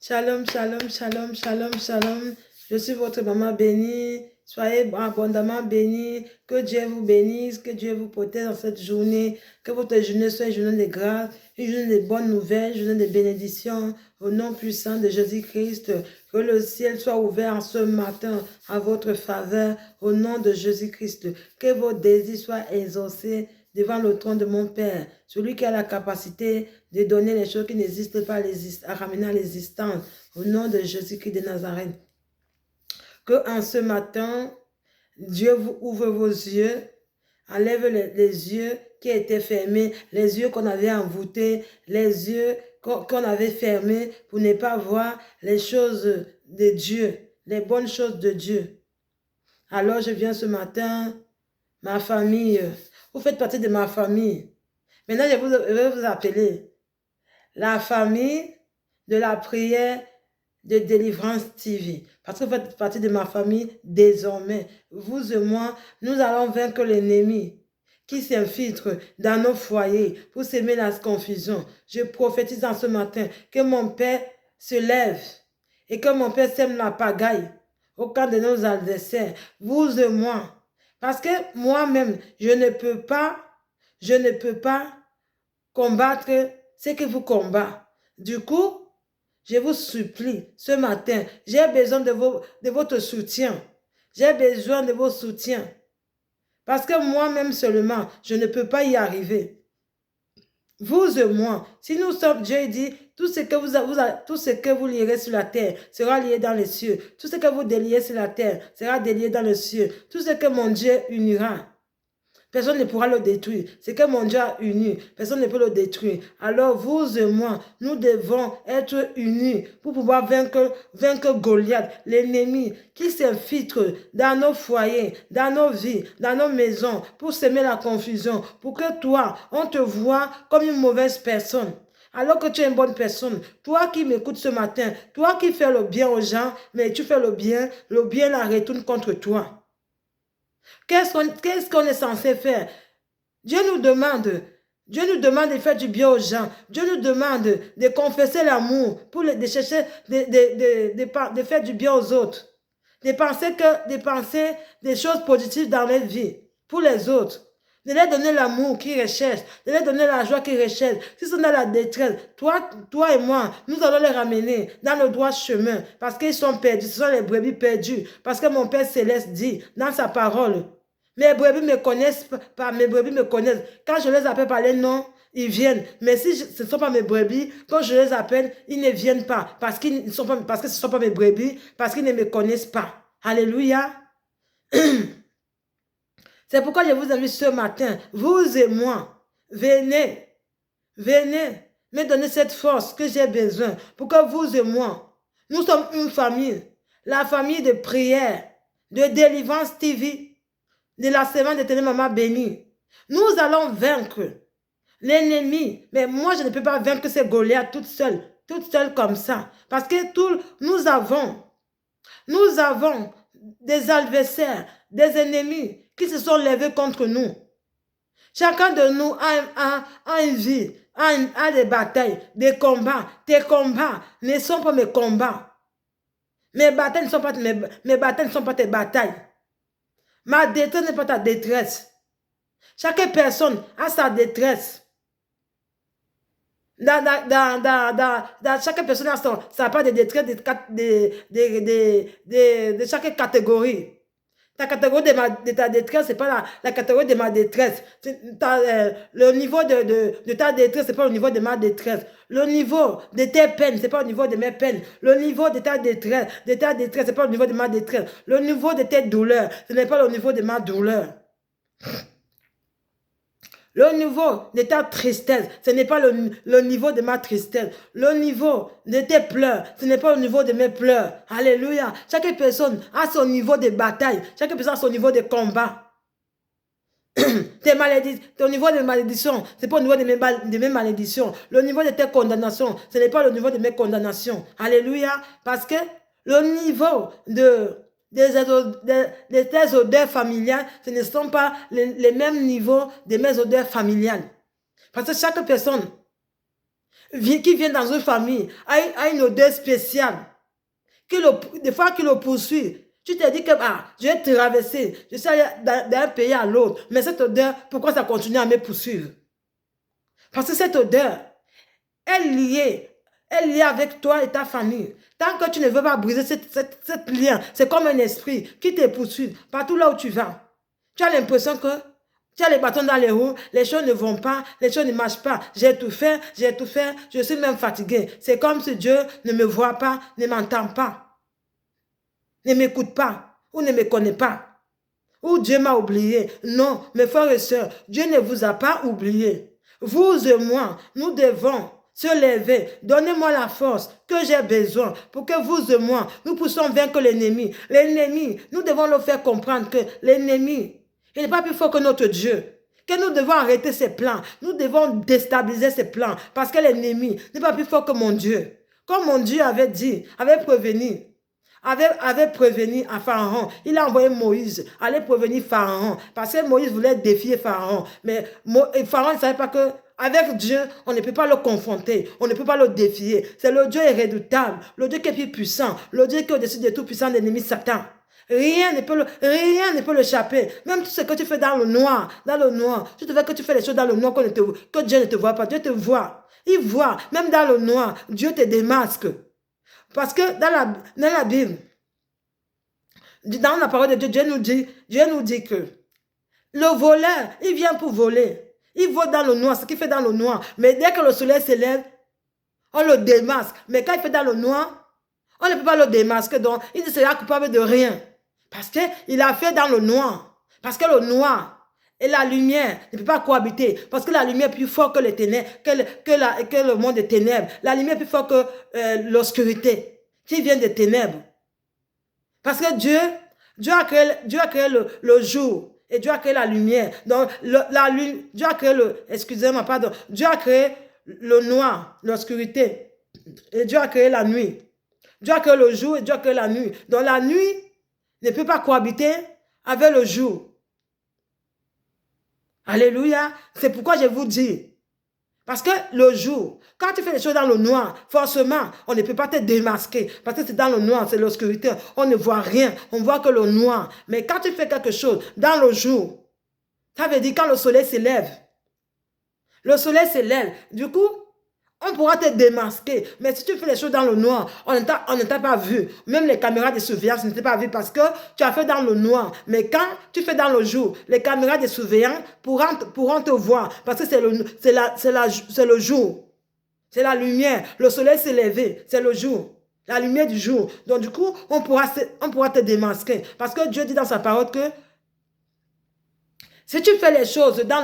Shalom, shalom, shalom, shalom, shalom. Je suis votre maman bénie. Soyez abondamment bénis. Que Dieu vous bénisse, que Dieu vous protège dans cette journée. Que votre journée soit une journée de grâce, une journée de bonnes nouvelles, une journée de bénédiction. Au nom puissant de Jésus-Christ, que le ciel soit ouvert ce matin à votre faveur. Au nom de Jésus-Christ, que vos désirs soient exaucés devant le trône de mon Père, celui qui a la capacité de donner les choses qui n'existent pas à ramener à l'existence, au nom de Jésus-Christ de Nazareth. Que en ce matin, Dieu vous ouvre vos yeux, enlève les yeux qui étaient fermés, les yeux qu'on avait envoûtés, les yeux qu'on avait fermés pour ne pas voir les choses de Dieu, les bonnes choses de Dieu. Alors je viens ce matin, ma famille, vous faites partie de ma famille. Maintenant, je vais vous appeler la famille de la prière de délivrance TV. Parce que vous faites partie de ma famille désormais. Vous et moi, nous allons vaincre l'ennemi qui s'infiltre dans nos foyers pour semer la confusion. Je prophétise en ce matin que mon Père se lève et que mon Père sème la pagaille au camp de nos adversaires. Vous et moi. Parce que moi-même, je ne peux pas combattre ce que vous combattez. Du coup, je vous supplie, ce matin, j'ai besoin de votre soutien. J'ai besoin de vos soutiens. Parce que moi-même seulement, je ne peux pas y arriver. Vous et moi, si nous sommes, Dieu dit, tout ce que vous lierez sur la terre sera lié dans les cieux. Tout ce que vous déliez sur la terre sera délié dans les cieux. Tout ce que mon Dieu unira, personne ne pourra le détruire. Ce que mon Dieu a uni, personne ne peut le détruire. Alors vous et moi, nous devons être unis pour pouvoir vaincre Goliath, l'ennemi qui s'infiltre dans nos foyers, dans nos vies, dans nos maisons, pour semer la confusion, pour que toi, on te voit comme une mauvaise personne. Alors que tu es une bonne personne, toi qui m'écoutes ce matin, toi qui fais le bien aux gens, mais tu fais le bien la retourne contre toi. Qu'est-ce qu'on est censé faire? Dieu nous demande de faire du bien aux gens. Dieu nous demande de confesser l'amour, de chercher, de faire du bien aux autres. De penser des choses positives dans leur vie, pour les autres. De leur donner l'amour qu'ils recherchent, de leur donner la joie qu'ils recherchent. S'ils sont dans la détresse, toi et moi, nous allons les ramener dans le droit chemin parce qu'ils sont perdus, ce sont les brebis perdues. Parce que mon Père Céleste dit dans sa parole, mes brebis me connaissent pas, mes brebis me connaissent. Quand je les appelle par les noms, ils viennent. Mais si ce ne sont pas mes brebis, quand je les appelle, ils ne viennent pas. Parce que ce ne sont pas mes brebis, parce qu'ils ne me connaissent pas. Alléluia. C'est pourquoi je vous invite ce matin, vous et moi, venez me donner cette force que j'ai besoin pour que vous et moi, nous sommes une famille, la famille de prière, de délivrance TV, de la semaine de Téné Maman bénie. Nous allons vaincre l'ennemi, mais moi je ne peux pas vaincre ces Goliaths toute seule comme ça, parce que nous avons des adversaires, des ennemis qui se sont levés contre nous. Chacun de nous a une vie, a des batailles, des combats. Tes combats ne sont pas mes combats. Mes batailles ne sont pas tes batailles. Ma détresse n'est pas ta détresse. Chaque personne a sa détresse. Chaque personne a sa part de détresse de chaque catégorie. Ta catégorie de ta détresse, ce n'est pas la catégorie de ma détresse. Le niveau de ta détresse, ce n'est pas le niveau de ma détresse. Le niveau de tes peines, ce n'est pas le niveau de mes peines. Le niveau de ta détresse, ce n'est pas le niveau de ma détresse. Le niveau de tes douleurs, ce n'est pas le niveau de ma douleur. Le niveau de ta tristesse, ce n'est pas le niveau de ma tristesse. Le niveau de tes pleurs, ce n'est pas le niveau de mes pleurs. Alléluia. Chaque personne a son niveau de bataille. Chaque personne a son niveau de combat. Ton niveau de malédiction, ce n'est pas le niveau de mes malédictions. Le niveau de tes condamnations, ce n'est pas le niveau de mes condamnations. Alléluia. Parce que le niveau de tes odeurs familiales, ce ne sont pas les mêmes niveaux de mes odeurs familiales. Parce que chaque personne qui vient dans une famille, a une odeur spéciale, des fois qui le poursuit. Tu te dis que je vais traverser, je suis allé d'un pays à l'autre, mais cette odeur, pourquoi ça continue à me poursuivre? Parce que cette odeur est liée avec toi et ta famille. Tant que tu ne veux pas briser cette lien, c'est comme un esprit qui te poursuit partout là où tu vas. Tu as l'impression que tu as les bâtons dans les roues, les choses ne vont pas, les choses ne marchent pas. J'ai tout fait, je suis même fatigué. C'est comme si Dieu ne me voit pas, ne m'entend pas, ne m'écoute pas ou ne me connaît pas. Ou Dieu m'a oublié. Non, mes frères et sœurs, Dieu ne vous a pas oublié. Vous et moi, nous devons se lever. Donnez-moi la force que j'ai besoin pour que vous et moi, nous puissions vaincre l'ennemi. L'ennemi, nous devons leur faire comprendre que l'ennemi, il n'est pas plus fort que notre Dieu. Que nous devons arrêter ses plans. Nous devons déstabiliser ses plans. Parce que l'ennemi n'est pas plus fort que mon Dieu. Comme mon Dieu avait dit, avait prévenu à Pharaon. Il a envoyé Moïse aller prévenir Pharaon. Parce que Moïse voulait défier Pharaon. Mais Pharaon ne savait pas que avec Dieu, on ne peut pas le confronter. On ne peut pas le défier. C'est le Dieu irréductable. Le Dieu qui est plus puissant. Le Dieu qui est au-dessus de tout puissant l'ennemi Satan. Rien ne peut l'échapper. Même tout ce que tu fais dans le noir, tu te fais que tu fais les choses dans le noir que Dieu ne te voit pas. Dieu te voit. Il voit. Même dans le noir, Dieu te démasque. Parce que dans la Bible, dans la parole de Dieu, Dieu nous dit que le voleur, il vient pour voler. Il vole dans le noir, ce qu'il fait dans le noir. Mais dès que le soleil s'élève, on le démasque. Mais quand il fait dans le noir, on ne peut pas le démasquer. Donc, il ne sera coupable de rien. Parce qu'il a fait dans le noir. Parce que le noir et la lumière ne peuvent pas cohabiter. Parce que la lumière est plus forte que les ténèbres, que le monde des ténèbres. La lumière est plus forte que l'obscurité qui vient des ténèbres. Parce que Dieu a créé le jour et Dieu a créé la lumière. Donc, Dieu a créé Dieu a créé le noir, l'obscurité. Et Dieu a créé la nuit. Dieu a créé le jour et Dieu a créé la nuit. Donc, la nuit ne peut pas cohabiter avec le jour. Alléluia. C'est pourquoi je vous dis. Parce que le jour, quand tu fais les choses dans le noir, forcément, on ne peut pas te démasquer. Parce que c'est dans le noir, c'est l'obscurité. On ne voit rien. On voit que le noir. Mais quand tu fais quelque chose dans le jour, ça veut dire quand le soleil s'élève. Le soleil s'élève. Du coup, on pourra te démasquer. Mais si tu fais les choses dans le noir, on ne t'a pas vu. Même les caméras de surveillance ne t'ont pas vu parce que tu as fait dans le noir. Mais quand tu fais dans le jour, les caméras de surveillance pourront te voir. Parce que c'est le jour. C'est la lumière. Le soleil s'est levé. C'est le jour. La lumière du jour. Donc du coup, on pourra te démasquer. Parce que Dieu dit dans sa parole que si tu fais les choses dans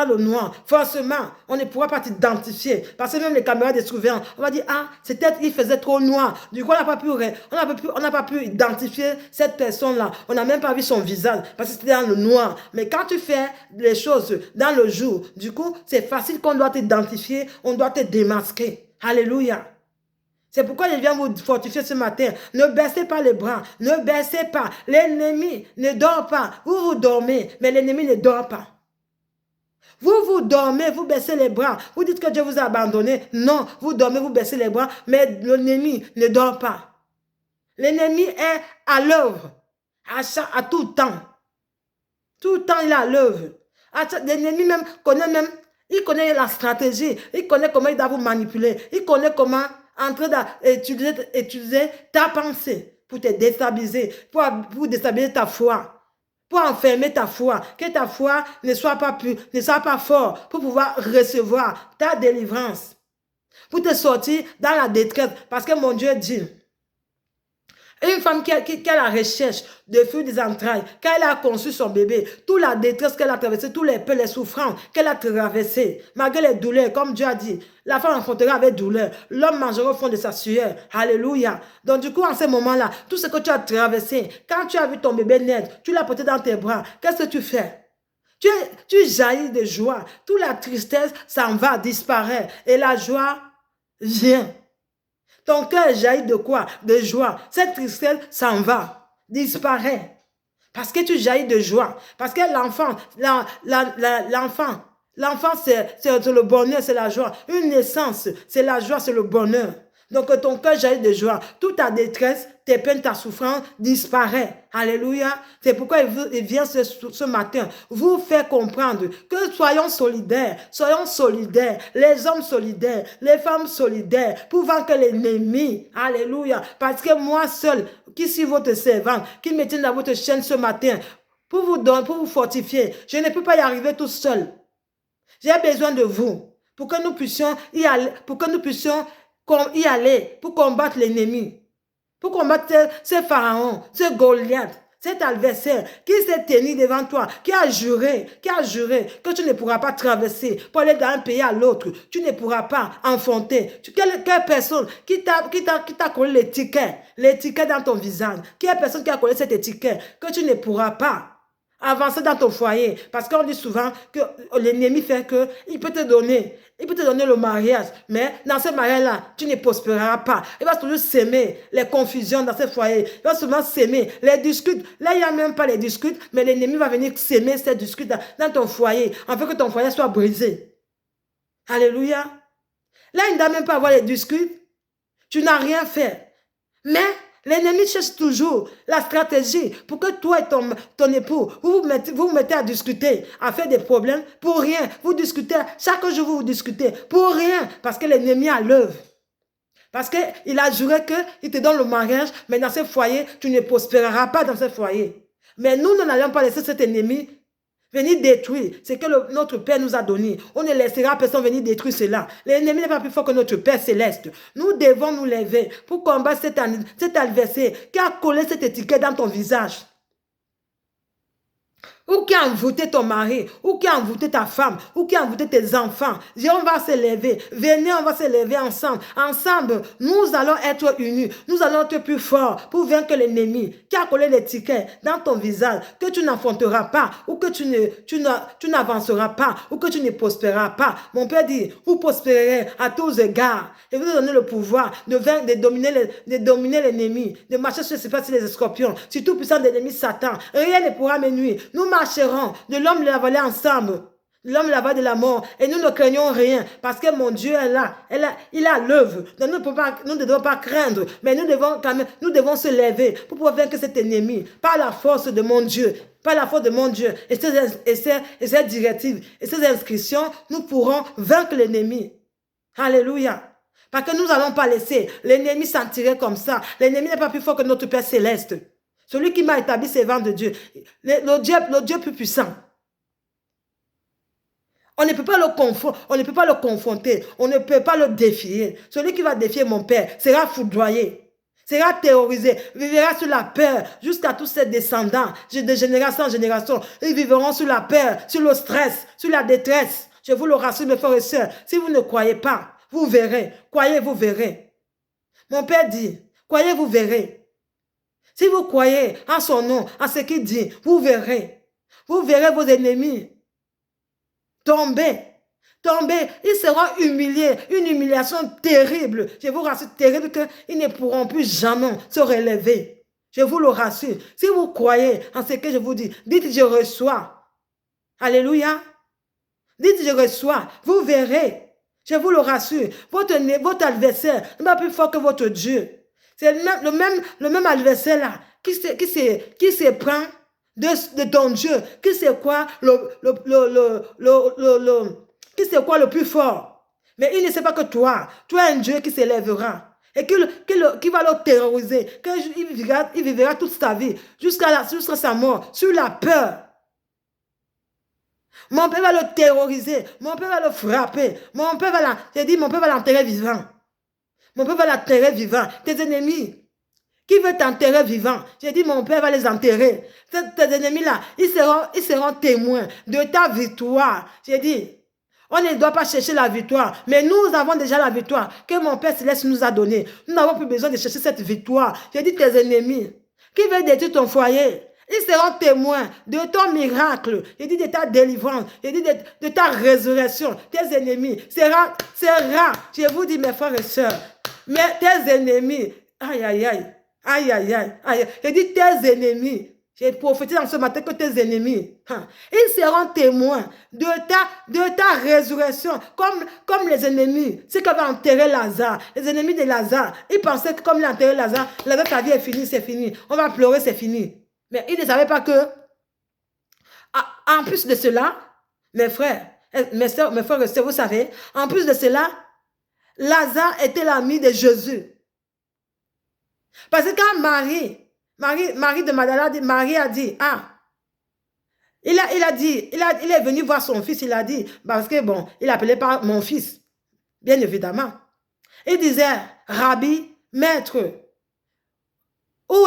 le noir, forcément, on ne pourra pas t'identifier. Parce que même les caméras de surveillance, on va dire, c'est peut-être qu'il faisait trop noir. Du coup, on n'a pas pu identifier cette personne-là. On n'a même pas vu son visage parce que c'était dans le noir. Mais quand tu fais les choses dans le jour, du coup, c'est facile qu'on doit t'identifier, on doit te démasquer. Alléluia. C'est pourquoi je viens vous fortifier ce matin. Ne baissez pas les bras. Ne baissez pas. L'ennemi ne dort pas. Vous dormez, mais l'ennemi ne dort pas. Vous dormez, vous baissez les bras. Vous dites que Dieu vous a abandonné. Non, vous dormez, vous baissez les bras, mais l'ennemi ne dort pas. L'ennemi est à l'œuvre, à tout temps. Tout le temps, il est à l'œuvre. L'ennemi il connaît la stratégie. Il connaît comment il doit vous manipuler. Il connaît comment en train d'utiliser ta pensée pour te déstabiliser, pour déstabiliser ta foi, pour enfermer ta foi, que ta foi ne soit pas forte pour pouvoir recevoir ta délivrance, pour te sortir dans la détresse. Parce que mon Dieu dit, une femme qui est à la recherche de fruits des entrailles, quand elle a conçu son bébé, toute la détresse qu'elle a traversée, tous les peurs, les souffrances qu'elle a traversées, malgré les douleurs, comme Dieu a dit, la femme enfantera avec douleur, l'homme mangera au fond de sa sueur. Alléluia. Donc du coup, en ce moment-là, tout ce que tu as traversé, quand tu as vu ton bébé naître, tu l'as porté dans tes bras, qu'est-ce que tu fais? Tu jaillis de joie. Toute la tristesse s'en va, disparaît. Et la joie vient. Ton cœur jaillit de quoi? De joie. Cette tristesse s'en va, disparaît. Parce que tu jaillis de joie. Parce que l'enfant L'enfant, c'est le bonheur, c'est la joie. Une naissance, c'est la joie, c'est le bonheur. Donc, ton cœur jaillit de joie. Toute ta détresse, tes peines, ta souffrance disparaît. Alléluia. C'est pourquoi il vient ce matin vous faire comprendre que soyons solidaires. Soyons solidaires. Les hommes solidaires. Les femmes solidaires. Pour vaincre l'ennemi. Alléluia. Parce que moi seul, qui suis votre servante, qui me tient dans votre chaîne ce matin, pour vous donner, pour vous fortifier, je ne peux pas y arriver tout seul. J'ai besoin de vous. Pour que nous puissions y aller. Pour que nous puissions y aller pour combattre l'ennemi, pour combattre ce pharaon, ce Goliath, cet adversaire qui s'est tenu devant toi, qui a juré que tu ne pourras pas traverser pour aller d'un pays à l'autre, tu ne pourras pas enfanter. Quelle personne qui t'a collé l'étiquette dans ton visage, quelle personne qui a collé cette étiquette que tu ne pourras pas avancer dans ton foyer, parce qu'on dit souvent que l'ennemi fait que il peut te donner le mariage, mais dans ce mariage-là, tu ne prospéreras pas. Il va toujours s'aimer les confusions dans ce foyer. Il va souvent s'aimer les disputes. Là, il n'y a même pas les disputes, mais l'ennemi va venir s'aimer ces disputes dans ton foyer, afin que ton foyer soit brisé. Alléluia. Là, il ne doit même pas avoir les disputes. Tu n'as rien fait. Mais l'ennemi cherche toujours la stratégie pour que toi et ton époux, vous vous mettez à discuter, à faire des problèmes pour rien. Vous discutez, chaque jour vous discutez pour rien, parce que l'ennemi a l'œuvre. Parce qu'il a juré qu'il te donne le mariage, mais dans ce foyer, tu ne prospéreras pas dans ce foyer. Mais nous n'allons pas laisser cet ennemi venir détruire ce que notre Père nous a donné. On ne laissera personne venir détruire cela. L'ennemi n'est pas plus fort que notre Père céleste. Nous devons nous lever pour combattre cet adversaire qui a collé cette étiquette dans ton visage. Ou qui a envoûté ton mari, ou qui a envoûté ta femme, ou qui a envoûté tes enfants. On va se lever. Venez, on va se lever ensemble. Ensemble, nous allons être unis. Nous allons être plus forts pour vaincre l'ennemi qui a collé l'étiquette dans ton visage, que tu n'enfanteras pas, ou que tu n'avanceras pas, ou que tu ne prospéreras pas. Mon Père dit, vous prospérerez à tous égards. Et vous donner le pouvoir de dominer l'ennemi, de marcher sur les scorpions, sur tout puissant de l'ennemi Satan. Rien ne pourra me nuire. Nous marcherons de l'homme de la vallée ensemble, de l'homme de la vallée de la mort, et nous ne craignons rien, parce que mon Dieu est là, il a l'œuvre. Nous ne devons pas craindre, mais nous devons se lever pour pouvoir vaincre cet ennemi, par la force de mon Dieu, par la force de mon Dieu, et ces directives, et ces inscriptions, nous pourrons vaincre l'ennemi. Alléluia. Parce que nous n'allons pas laisser l'ennemi s'en tirer comme ça. L'ennemi n'est pas plus fort que notre Père céleste. Celui qui m'a établi servant de Dieu. Le Dieu plus puissant. On ne peut pas le confondre, on ne peut pas le confronter, on ne peut pas le défier. Celui qui va défier mon Père sera foudroyé, sera terrorisé, vivra sur la peur jusqu'à tous ses descendants, de génération en génération. Ils vivront sur la peur, sur le stress, sur la détresse. Je vous le rassure, mes frères et sœurs, si vous ne croyez pas, vous verrez. Croyez, vous verrez. Mon Père dit, croyez, vous verrez. Si vous croyez en son nom, en ce qu'il dit, vous verrez. Vous verrez vos ennemis tomber. Tomber. Ils seront humiliés. Une humiliation terrible. Je vous rassure, terrible qu'ils ne pourront plus jamais se relever. Je vous le rassure. Si vous croyez en ce que je vous dis, dites je reçois. Alléluia. Dites je reçois. Vous verrez. Je vous le rassure, votre adversaire n'est pas plus fort que votre Dieu. C'est le même adversaire là qui se prend de ton Dieu, qui c'est quoi le plus fort. Mais il ne sait pas que toi es un Dieu qui s'élèvera et qui va le terroriser, qu'il vivra toute sa vie jusqu'à sa mort sur la peur. Mon père va le terroriser. Mon père va le frapper. Mon père va l'enterrer vivant. Mon père va l'enterrer vivant. Tes ennemis, qui veut t'enterrer vivant? J'ai dit, mon père va les enterrer. Tes ennemis-là, ils seront témoins de ta victoire. J'ai dit, on ne doit pas chercher la victoire. Mais nous avons déjà la victoire que mon Père Céleste nous a donnée. Nous n'avons plus besoin de chercher cette victoire. J'ai dit, tes ennemis, qui veulent détruire ton foyer, ils seront témoins de ton miracle. J'ai dit de ta délivrance. J'ai dit de ta résurrection. Tes ennemis. C'est rare. Je vous dis, mes frères et sœurs. Mais tes ennemis. Aïe, aïe, aïe. Aïe, aïe, aïe. Aïe. J'ai dit tes ennemis. J'ai prophétisé dans ce matin que tes ennemis, ils seront témoins de ta résurrection, comme les ennemis. C'est qu'on va enterrer Lazare. Les ennemis de Lazare, ils pensaient que comme ils ont enterré Lazare, sa vie est finie, c'est fini. On va pleurer, c'est fini. Mais ils ne savaient pas que, en plus de cela, mes frères et sœurs, vous savez, en plus de cela, Lazare était l'ami de Jésus. Parce que quand Marie de Magdala, Marie a dit, il est venu voir son fils, il a dit, parce que bon, il appelait pas mon fils, bien évidemment. Il disait, Rabbi, maître, où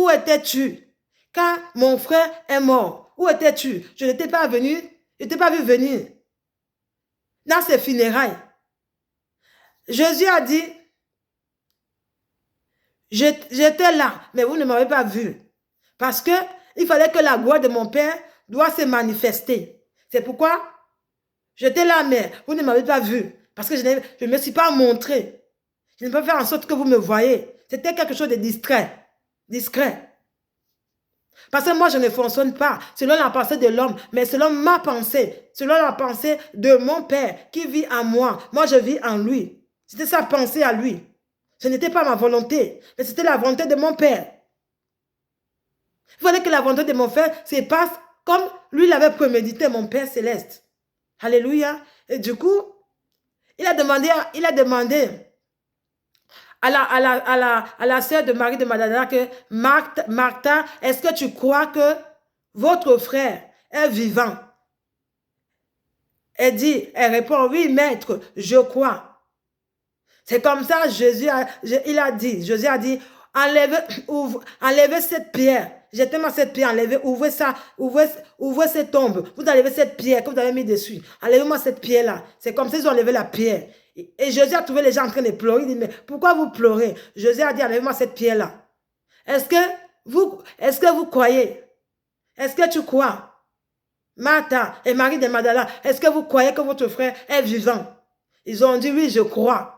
étais-tu quand mon frère est mort? Où étais-tu? Je n'étais pas venu, je ne t'ai pas vu venir dans ses funérailles. Jésus a dit, j'étais là, mais vous ne m'avez pas vu. Parce que il fallait que la gloire de mon Père doit se manifester. C'est pourquoi j'étais là, mais vous ne m'avez pas vu. Parce que je ne me suis pas montré. Je ne peux pas faire en sorte que vous me voyez. C'était quelque chose de discret. Discret. Parce que moi, je ne fonctionne pas selon la pensée de l'homme, mais selon ma pensée, selon la pensée de mon Père qui vit en moi. Moi, je vis en lui. C'était sa pensée à lui. Ce n'était pas ma volonté, mais c'était la volonté de mon Père. Il fallait que la volonté de mon Père se passe comme lui l'avait prémédité, mon Père céleste. Alléluia. Et du coup, il a demandé à la sœur de Marie de Magdala que Martha, est-ce que tu crois que votre frère est vivant? Elle répond, oui, maître, je crois. C'est comme ça, Jésus a dit, enlevez cette pierre. Jetez-moi cette pierre, ouvrez cette tombe. Vous enlevez cette pierre que vous avez mis dessus. Enlevez-moi cette pierre-là. C'est comme si ils ont enlevé la pierre. Et Jésus a trouvé les gens en train de pleurer. Il dit, mais pourquoi vous pleurez? Jésus a dit, enlevez-moi cette pierre-là. Est-ce que vous croyez? Est-ce que tu crois? Martha et Marie de Magdala, est-ce que vous croyez que votre frère est vivant? Ils ont dit, oui, je crois.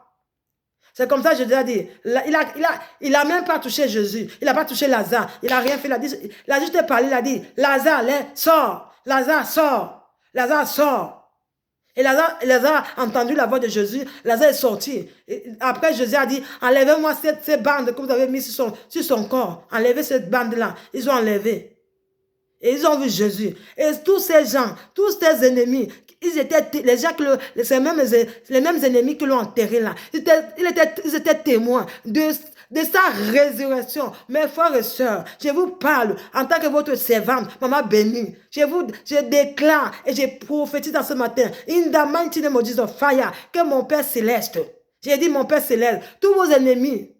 C'est comme ça, Jésus a dit, il a même pas touché Jésus. Il n'a pas touché Lazare. Il n'a rien fait. Il a juste parlé, il a dit, Lazare, sors. Lazare, sors. Lazare, sort. Et Lazare a entendu la voix de Jésus. Lazare est sorti. Et après, Jésus a dit, enlevez-moi ces bandes que vous avez mises sur son corps. Enlevez cette bande-là. Ils ont enlevé. Et ils ont vu Jésus. Et tous ces gens, tous tes ennemis, ils étaient les mêmes ennemis qui l'ont enterré là. Ils étaient témoins de sa résurrection. Mes frères et sœurs, je vous parle en tant que votre servante, maman bénie. Je déclare et je prophétise dans ce matin, in the mighty name of Jesus, fire, que mon Père céleste, j'ai dit mon Père céleste, tous vos ennemis,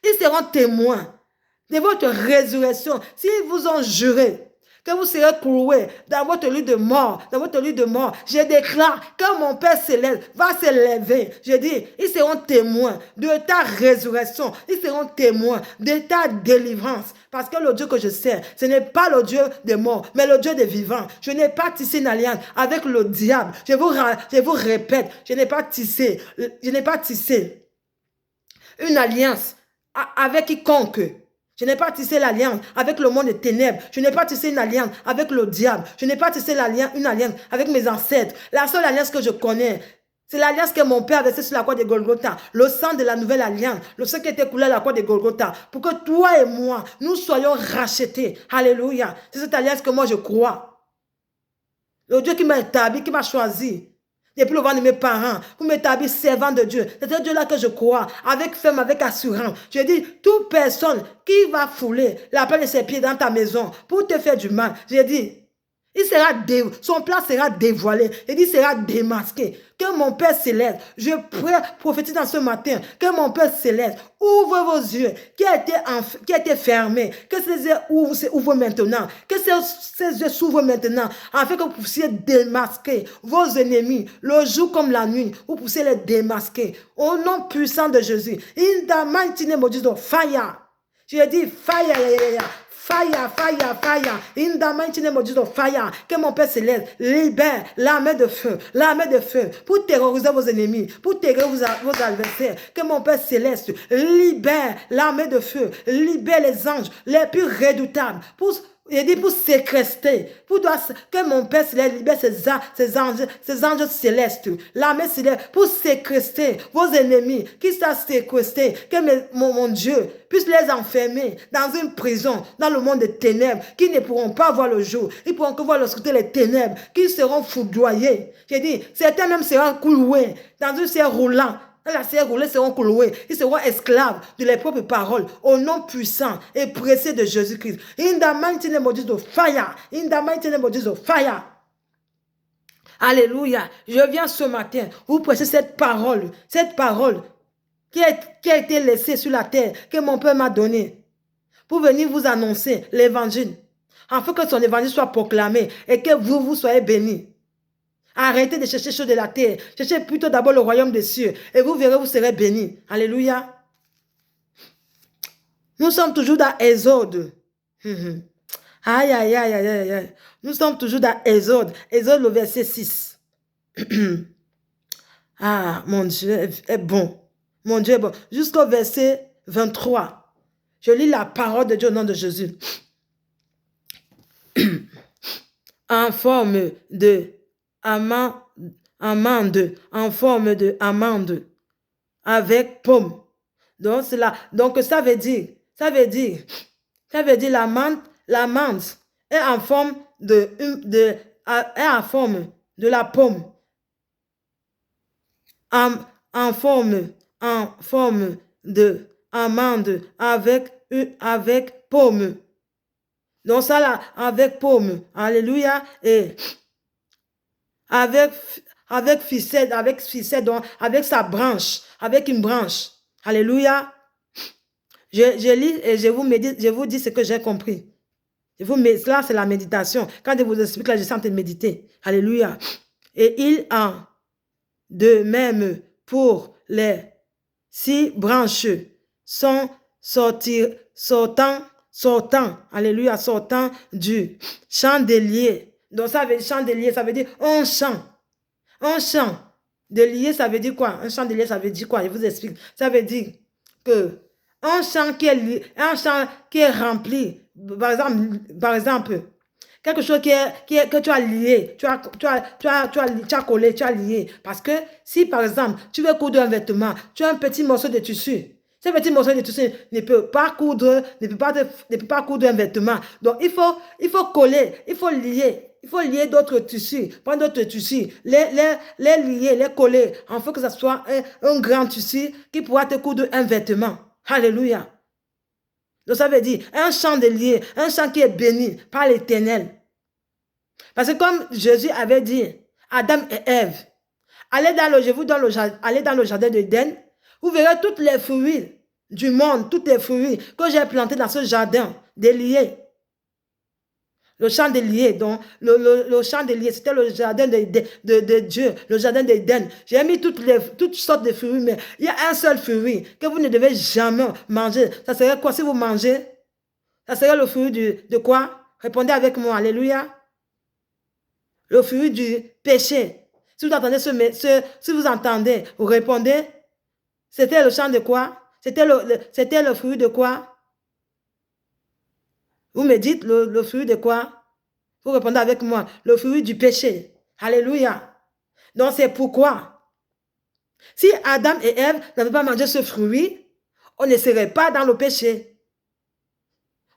ils seront témoins de votre résurrection. S'ils vous ont juré que vous serez cloués dans votre lit de mort, je déclare que mon Père céleste va se lever. Je dis, ils seront témoins de ta résurrection. Ils seront témoins de ta délivrance. Parce que le Dieu que je sers, ce n'est pas le Dieu des morts, mais le Dieu des vivants. Je n'ai pas tissé une alliance avec le diable. Je vous répète, je n'ai pas tissé une alliance avec quiconque. Je n'ai pas tissé l'alliance avec le monde des ténèbres. Je n'ai pas tissé une alliance avec le diable. Je n'ai pas tissé une alliance avec mes ancêtres. La seule alliance que je connais, c'est l'alliance que mon Père a versée sur la croix de Golgotha. Le sang de la nouvelle alliance. Le sang qui était coulé à la croix de Golgotha. Pour que toi et moi, nous soyons rachetés. Alléluia. C'est cette alliance que moi je crois. Le Dieu qui m'a établi, qui m'a choisi. Depuis le ventre de mes parents, vous m'établissez servant de Dieu. C'est ce Dieu-là que je crois, avec ferme, avec assurance. Je dis, toute personne qui va fouler la plante de ses pieds dans ta maison pour te faire du mal, je dis, son plan sera dévoilé, il sera démasqué. Que mon Père céleste, je prophétise dans ce matin, que mon Père céleste ouvre vos yeux qui a été fermés, que ces yeux s'ouvrent maintenant, que ces yeux s'ouvrent maintenant, afin que vous puissiez démasquer vos ennemis, le jour comme la nuit, vous puissiez les démasquer. Au nom puissant de Jésus, in the mighty name of Jesus, fire. Je dis fire, fire, fire, fire, in the mighty name of Jesus, fire, que mon Père céleste libère l'armée de feu, pour terroriser vos ennemis, pour terroriser vos adversaires, que mon Père céleste libère l'armée de feu, libère les anges les plus redoutables, il dit pour séquestrer, que mon Père céleste libère ses anges célestes, l'armée céleste, pour séquestrer vos ennemis, qui sont séquestrés, que mon Dieu puisse les enfermer dans une prison, dans le monde des ténèbres, qui ne pourront pas voir le jour, ils pourront que voir l'obscurité des ténèbres, qui seront foudroyés. J'ai dit, certains même seront cloués dans une serre roulante. Dans la serre roulée, seront cloués. Ils seront esclaves de leurs propres paroles au nom puissant et précieux de Jésus-Christ. In the mighty name of Jesus, fire. In the mighty name of Jesus, fire. Alléluia. Je viens ce matin vous prêcher cette parole qui a été laissée sur la terre, que mon Père m'a donnée, pour venir vous annoncer l'évangile, afin que son évangile soit proclamé et que vous soyez bénis. Arrêtez de chercher choses de la terre. Cherchez plutôt d'abord le royaume des cieux. Et vous verrez, vous serez bénis. Alléluia. Nous sommes toujours dans Exode. Aïe, aïe, aïe, aïe, aïe. Nous sommes toujours dans Exode. Exode, le verset 6. Ah, mon Dieu est bon. Mon Dieu est bon. Jusqu'au verset 23. Je lis la parole de Dieu au nom de Jésus. En forme de amande, en forme de amande, avec pomme. Donc, ça veut dire l'amande est en forme de la pomme. En forme de amande avec pomme. Donc ça là, avec pomme. Alléluia. Et avec ficelle, donc avec sa branche, avec une branche. Alléluia. Je lis et je vous dis ce que j'ai compris. Là, c'est la méditation. Quand je vous explique, là, je suis en train de méditer. Alléluia. Et il en de même pour les 6 branches sont sortant, alléluia, sortant du chandelier. Donc ça veut dire chandelier, ça veut dire un champ. Un champ de lier, ça veut dire quoi? Un chandelier, ça veut dire quoi? Je vous explique. Ça veut dire que un champ qui est rempli, par exemple, quelque chose que tu as lié, tu as collé, tu as lié. Parce que si, par exemple, tu veux coudre un vêtement, tu as un petit morceau de tissu. Ce petit morceau de tissu ne peut pas coudre un vêtement. Donc, il faut coller, il faut lier. Il faut lier d'autres tissus, prendre d'autres tissus, les lier, les coller, afin que ce soit un grand tissu qui pourra te coudre un vêtement. Alléluia. Donc ça veut dire un chandelier, un champ qui est béni par l'Éternel. Parce que comme Jésus avait dit, Adam et Ève, allez dans le jardin d'Éden, vous verrez toutes les fruits du monde, tous les fruits que j'ai plantés dans ce jardin, des liés. Le chandelier, donc le chandelier, c'était le jardin de Dieu, le jardin d'Éden. J'ai mis toutes sortes de fruits, mais il y a un seul fruit que vous ne devez jamais manger. Ça serait quoi si vous mangez? Ça serait le fruit de quoi? Répondez avec moi, alléluia. Le fruit du péché. Si vous entendez, vous répondez. C'était le champ de quoi? C'était le fruit de quoi? Vous me dites le fruit de quoi? Vous répondez avec moi. Le fruit du péché. Alléluia. Donc c'est pourquoi, si Adam et Ève n'avaient pas mangé ce fruit, on ne serait pas dans le péché.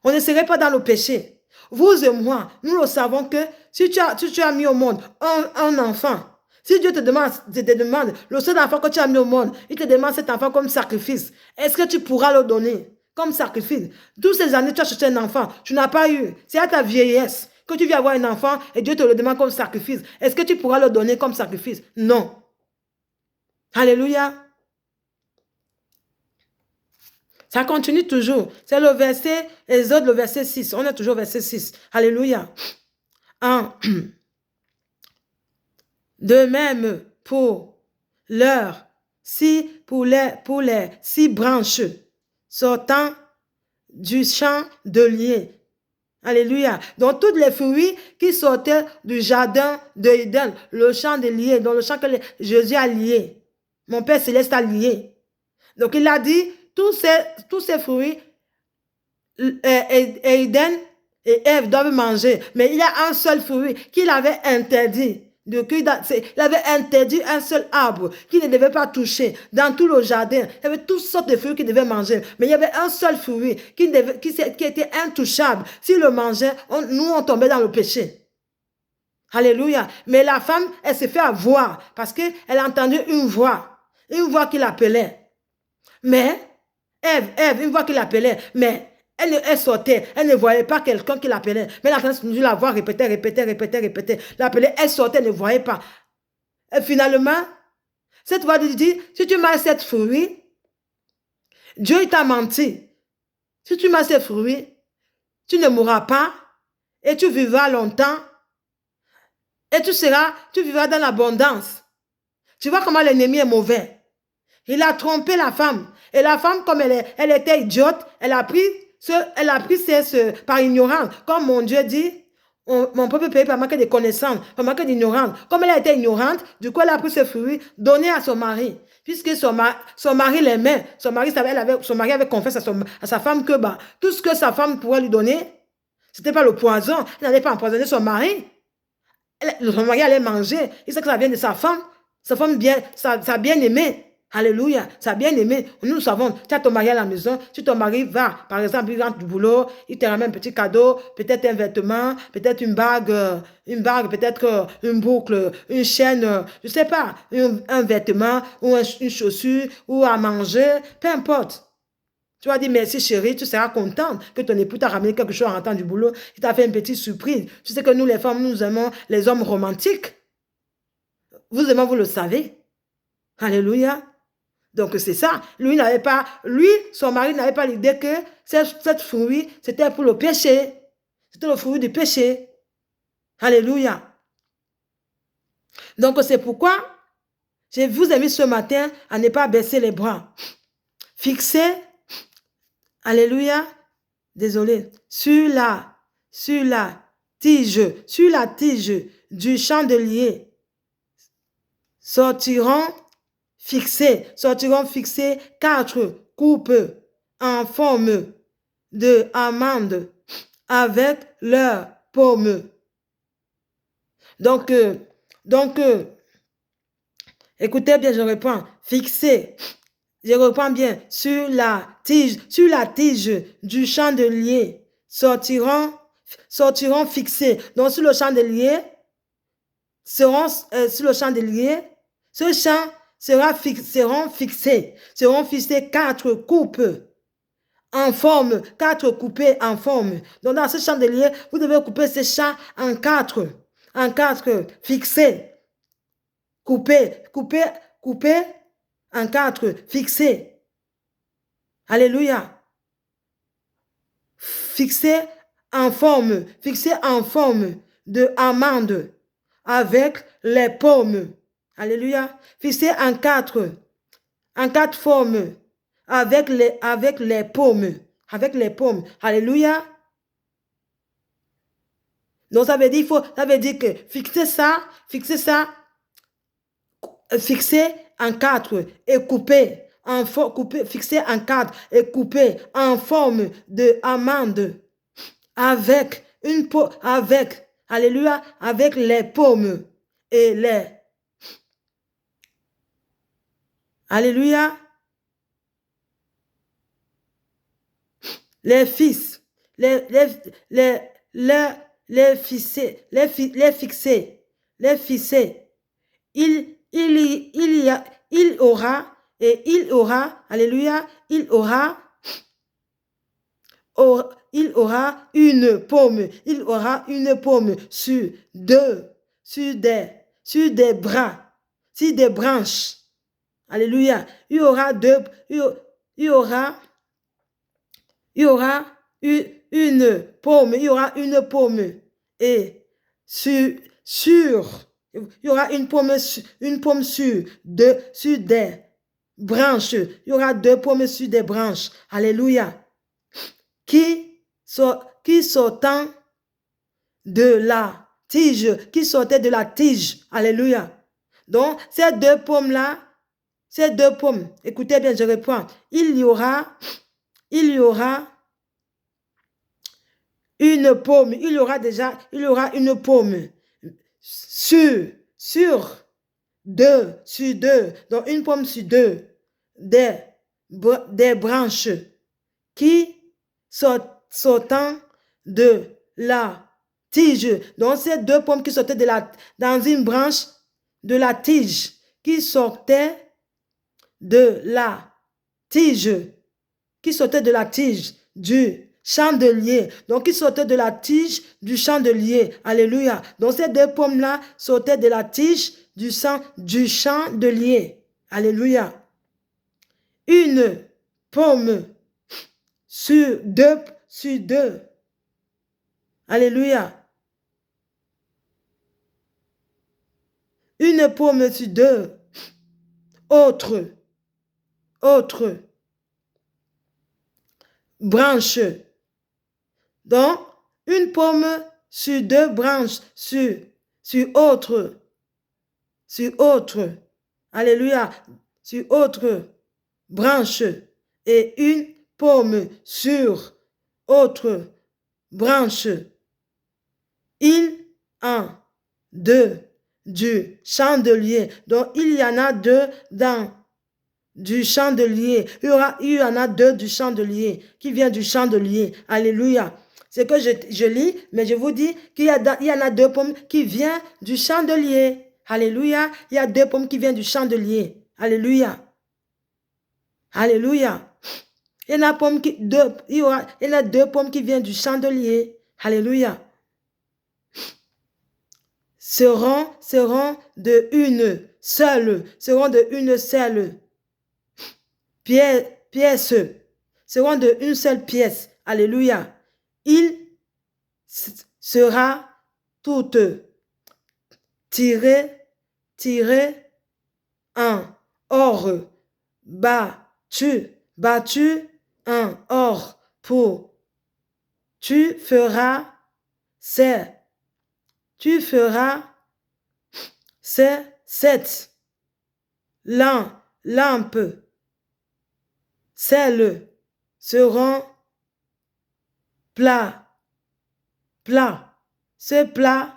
On ne serait pas dans le péché. Vous et moi, nous le savons que si tu as mis au monde un enfant, si Dieu te demande le seul enfant que tu as mis au monde, il te demande cet enfant comme sacrifice, est-ce que tu pourras le donner comme sacrifice? Toutes ces années, tu as cherché un enfant, tu n'as pas eu. C'est à ta vieillesse que tu viens avoir un enfant et Dieu te le demande comme sacrifice. Est-ce que tu pourras le donner comme sacrifice? Non. Alléluia. Ça continue toujours. C'est le verset, Exode, le verset 6. On est toujours au verset 6. Alléluia. De même pour l'heure, pour les 6 branches sortant du chandelier. Alléluia. Donc, tous les fruits qui sortaient du jardin d'Éden, le chandelier, dans le champ que Jésus a lié. Mon Père Céleste a lié. Donc, il a dit, tous ces fruits, Éden et Ève doivent manger. Mais il y a un seul fruit qu'il avait interdit. Il avait interdit un seul arbre qu'il ne devait pas toucher dans tout le jardin. Il y avait toutes sortes de fruits qu'il devait manger. Mais il y avait un seul fruit qui était intouchable. S'il le mangeait, nous on tombait dans le péché. Alléluia. Mais la femme, elle s'est fait avoir parce qu'elle a entendu une voix qui l'appelait. Mais Ève, une voix qui l'appelait, mais elle sortait, elle ne voyait pas quelqu'un qui l'appelait. Mais elle a entendu la voix répéter. L'appelait, elle sortait, elle ne voyait pas. Et finalement, cette voix lui dit, si tu manges cette fruit, Dieu t'a menti. Si tu manges cette fruit, tu ne mourras pas et tu vivras longtemps et tu vivras dans l'abondance. Tu vois comment l'ennemi est mauvais. Il a trompé la femme. Et la femme, comme elle était idiote, elle a pris par ignorance. Comme mon Dieu dit, mon peuple paye par manque de connaissances, par manque d'ignorance. Comme elle a été ignorante, du coup, elle a pris ce fruit, donné à son mari. Puisque son mari l'aimait, son mari avait confiance à sa femme que tout ce que sa femme pourrait lui donner, ce n'était pas le poison. Elle n'allait pas empoisonner son mari. Son mari allait manger. Il sait que ça vient de sa femme sa bien-aimée. Alléluia, sa bien-aimée. Nous savons, tu as ton mari à la maison, si ton mari va, par exemple, il rentre du boulot, il te ramène un petit cadeau, peut-être un vêtement, peut-être une bague, peut-être une boucle, une chaîne, je ne sais pas, un vêtement, ou une chaussure, ou à manger, peu importe. Tu vas dire merci chérie, tu seras contente que ton époux t'a ramené quelque chose en rentrant du boulot, il t'a fait une petite surprise. Tu sais que nous les femmes, nous aimons les hommes romantiques. Vous aimez, vous le savez. Alléluia. Donc c'est ça. Son mari n'avait pas l'idée que cette fruit, c'était pour le péché. C'était le fruit du péché. Alléluia. Donc c'est pourquoi je vous invite ce matin à ne pas baisser les bras. Fixez, alléluia, désolé, sur la tige du chandelier sortiront fixés 4 coupes en forme de amande avec leurs paumes. Donc, écoutez bien, je reprends. Fixé, je reprends bien, sur la tige du chandelier sortiront fixés. Donc, sur le chandelier, ce champ seront fixés 4 coupes en forme, 4 coupées en forme. Donc, dans ce chandelier, vous devez couper ce champ en 4, fixés, coupés en 4, fixés. Alléluia. Fixés en forme de amande avec les paumes. Alléluia. Fixé en 4 formes avec les paumes. Alléluia. Donc ça veut dire que fixer ça, fixer en 4 et fixer en 4 et couper en forme de amande avec alléluia, avec les paumes et alléluia, les fixer, il aura une paume, sur des bras, sur des branches. Alléluia. Il y aura une paume, et il y aura une paume sur des branches. Il y aura 2 paumes sur des branches. Alléluia. Qui sortant de la tige. Alléluia. Donc, ces 2 paumes-là, écoutez bien, je reprends. Il y aura une paume. Il y aura une paume sur deux, donc une paume sur deux, des branches qui sortant de la tige. Donc, ces deux pommes qui sortaient dans une branche de la tige, qui sortaient de la tige, du chandelier. Donc, qui sortaient de la tige du chandelier. Alléluia. Donc, ces deux pommes-là sortaient de la tige du chandelier. Alléluia. Une pomme sur deux. Alléluia. Une pomme sur deux. Autre branche. Donc, une pomme sur deux branches, sur autre. Alléluia. Sur autre branche. Et une pomme sur autre branche. Il en deux du chandelier. Donc, il y en a deux dans du chandelier. Il y en a deux du chandelier, qui vient du chandelier. Alléluia. C'est que je lis, mais je vous dis qu'il y en a deux pommes qui viennent du chandelier. Alléluia. Il y a deux pommes qui viennent du chandelier. Alléluia. Alléluia. Il y en a deux pommes qui viennent du chandelier. Alléluia. Seront de une seule pièce. Seront de une seule pièce. Alléluia. Il sera toute tirée en or, battu en or pour tu feras sept lampes. Celles seront plats. Ce plat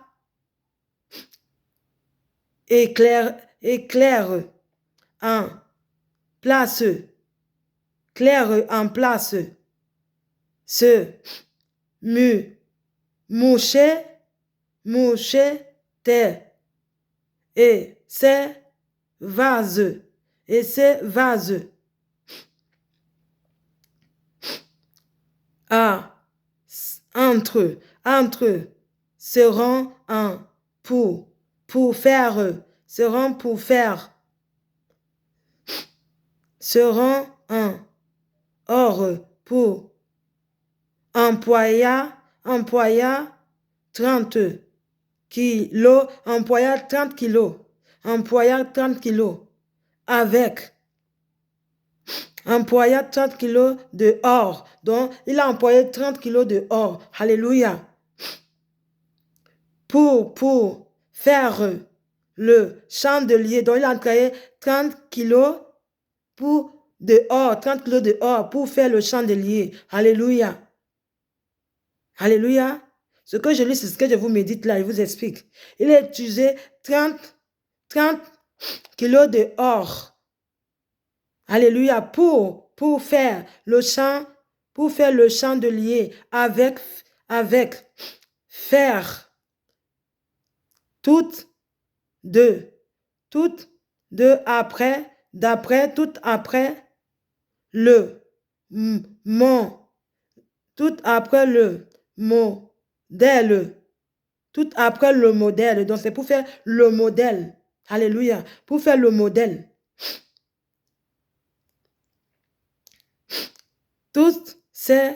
éclaire en place. Claire en place. Ce moucher terre. Et ces vases. Entre seront pour faire seront un or pour employa 30 kilos, employa 30 kilos avec employa 30 kilos de or. Donc, il a employé 30 kilos de or. Alléluia. Pour faire le chandelier. Donc, il a employé 30 kilos de or pour faire le chandelier. Alléluia. Alléluia. Ce que je lis, c'est ce que je vous médite là, je vous explique. Il a utilisé 30 kilos de or. Alléluia. Pour faire le chandelier avec fer. Toutes deux après le modèle. Donc, c'est pour faire le modèle. Alléluia. Pour faire le modèle. Tous ces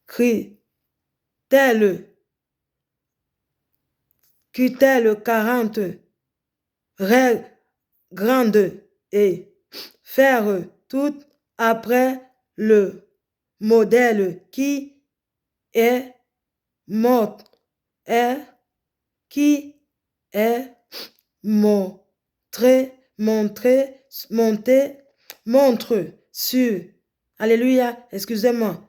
critères 40 règles grandes et faire tout après le modèle qui est montré sur, alléluia, excusez-moi,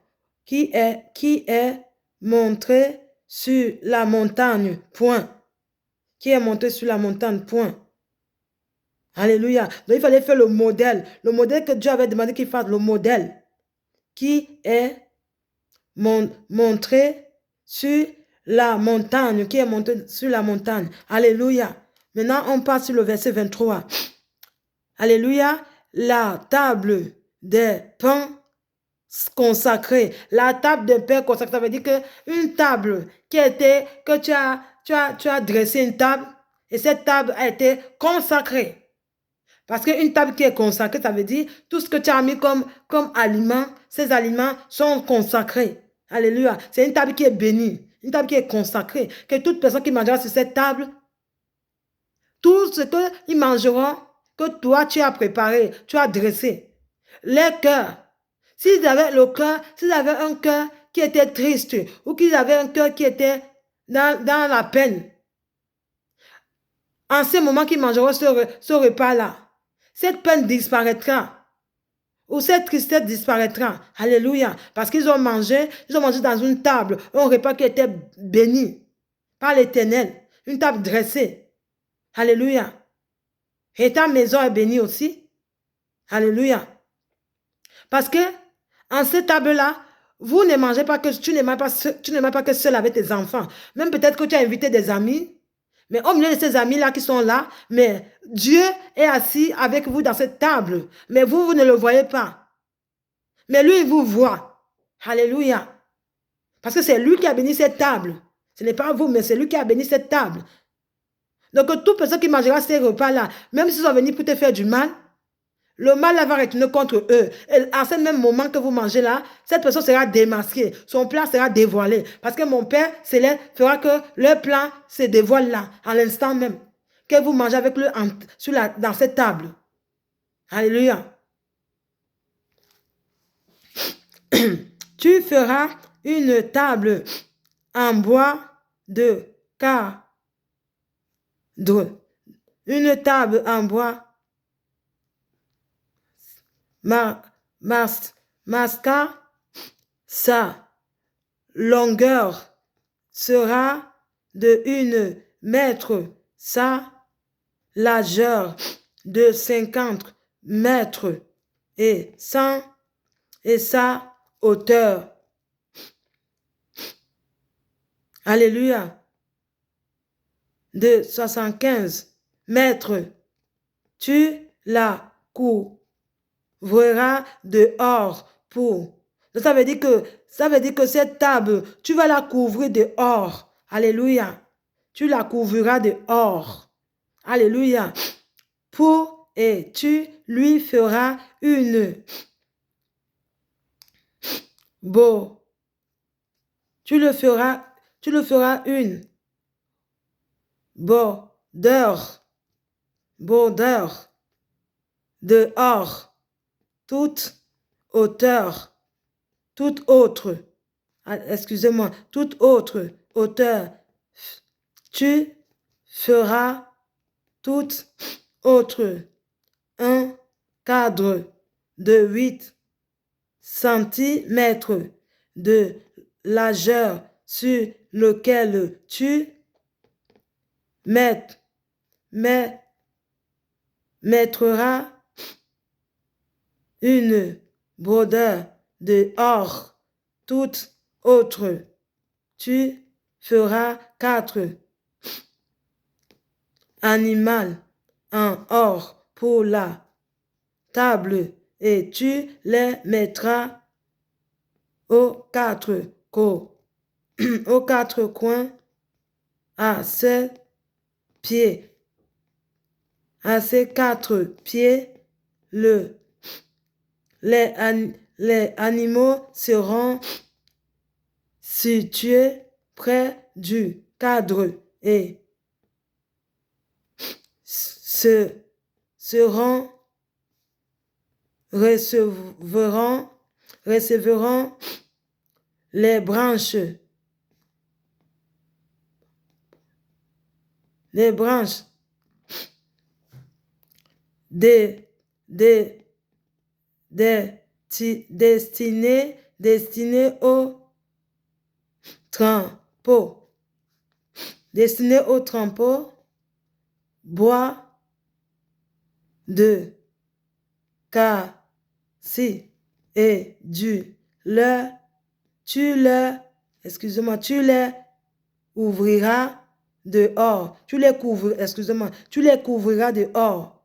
qui est monté sur la montagne, point. Qui est monté sur la montagne, point. Alléluia. Donc, il fallait faire le modèle. Le modèle que Dieu avait demandé qu'il fasse, le modèle. Qui est montré sur la montagne. Qui est monté sur la montagne. Alléluia. Maintenant, on passe sur le verset 23. Alléluia. La table des pains consacrée. La table des pains consacrée, ça veut dire qu'une table que tu as dressé une table et cette table a été consacrée. Parce qu'une table qui est consacrée, ça veut dire tout ce que tu as mis comme aliment, ces aliments sont consacrés. Alléluia. C'est une table qui est bénie, une table qui est consacrée. Que toute personne qui mangera sur cette table, tout ce qu'ils mangeront, que toi tu as préparé, tu as dressé. Les cœurs, s'ils avaient un cœur qui était triste ou qu'ils avaient un cœur qui était dans la peine, en ce moment qu'ils mangeront ce repas-là, cette peine disparaîtra. Ou cette tristesse disparaîtra. Alléluia. Parce qu'ils ont mangé dans une table, un repas qui était béni par l'Éternel. Une table dressée. Alléluia. Et ta maison est bénie aussi. Alléluia. Parce que en cette table-là, vous ne mangez pas que tu ne manges pas que seul avec tes enfants. Même peut-être que tu as invité des amis. Mais au milieu de ces amis-là qui sont là, mais Dieu est assis avec vous dans cette table. Mais vous ne le voyez pas. Mais lui, il vous voit. Alléluia. Parce que c'est lui qui a béni cette table. Ce n'est pas vous, mais c'est lui qui a béni cette table. Donc, toute personne qui mangera ces repas-là, même s'ils sont venus pour te faire du mal, le mal va retourner contre eux. Et à ce même moment que vous mangez là, cette personne sera démasquée. Son plan sera dévoilé. Parce que mon Père céleste fera que le plan se dévoile là, à l'instant même. Que vous mangez avec lui dans cette table. Alléluia. Tu feras une table en bois de cadre. Une table en bois masca, sa longueur sera de 1 mètre, sa largeur de 50 mètres et sa hauteur. Alléluia. De 75 mètres. Tu la couvriras dehors pour. Ça veut dire que cette table, tu vas la couvrir dehors. Alléluia. Tu la couvriras dehors. Alléluia. Et tu lui feras une tu le feras une bordure dehors, toute autre hauteur. Tu feras toute autre un cadre de 8 centimètres de largeur sur lequel tu mettras une bordure dehors, toute autre. Tu feras 4 animaux en or pour la table et tu les mettras aux 4 coins à ces pieds. À ces 4 pieds, les animaux seront situés près du cadre et recevront les branches destinées destiné au trempeau. Destiné au trempeau, bois de cassis et du leur, tu les ouvriras dehors. Tu les couvriras dehors.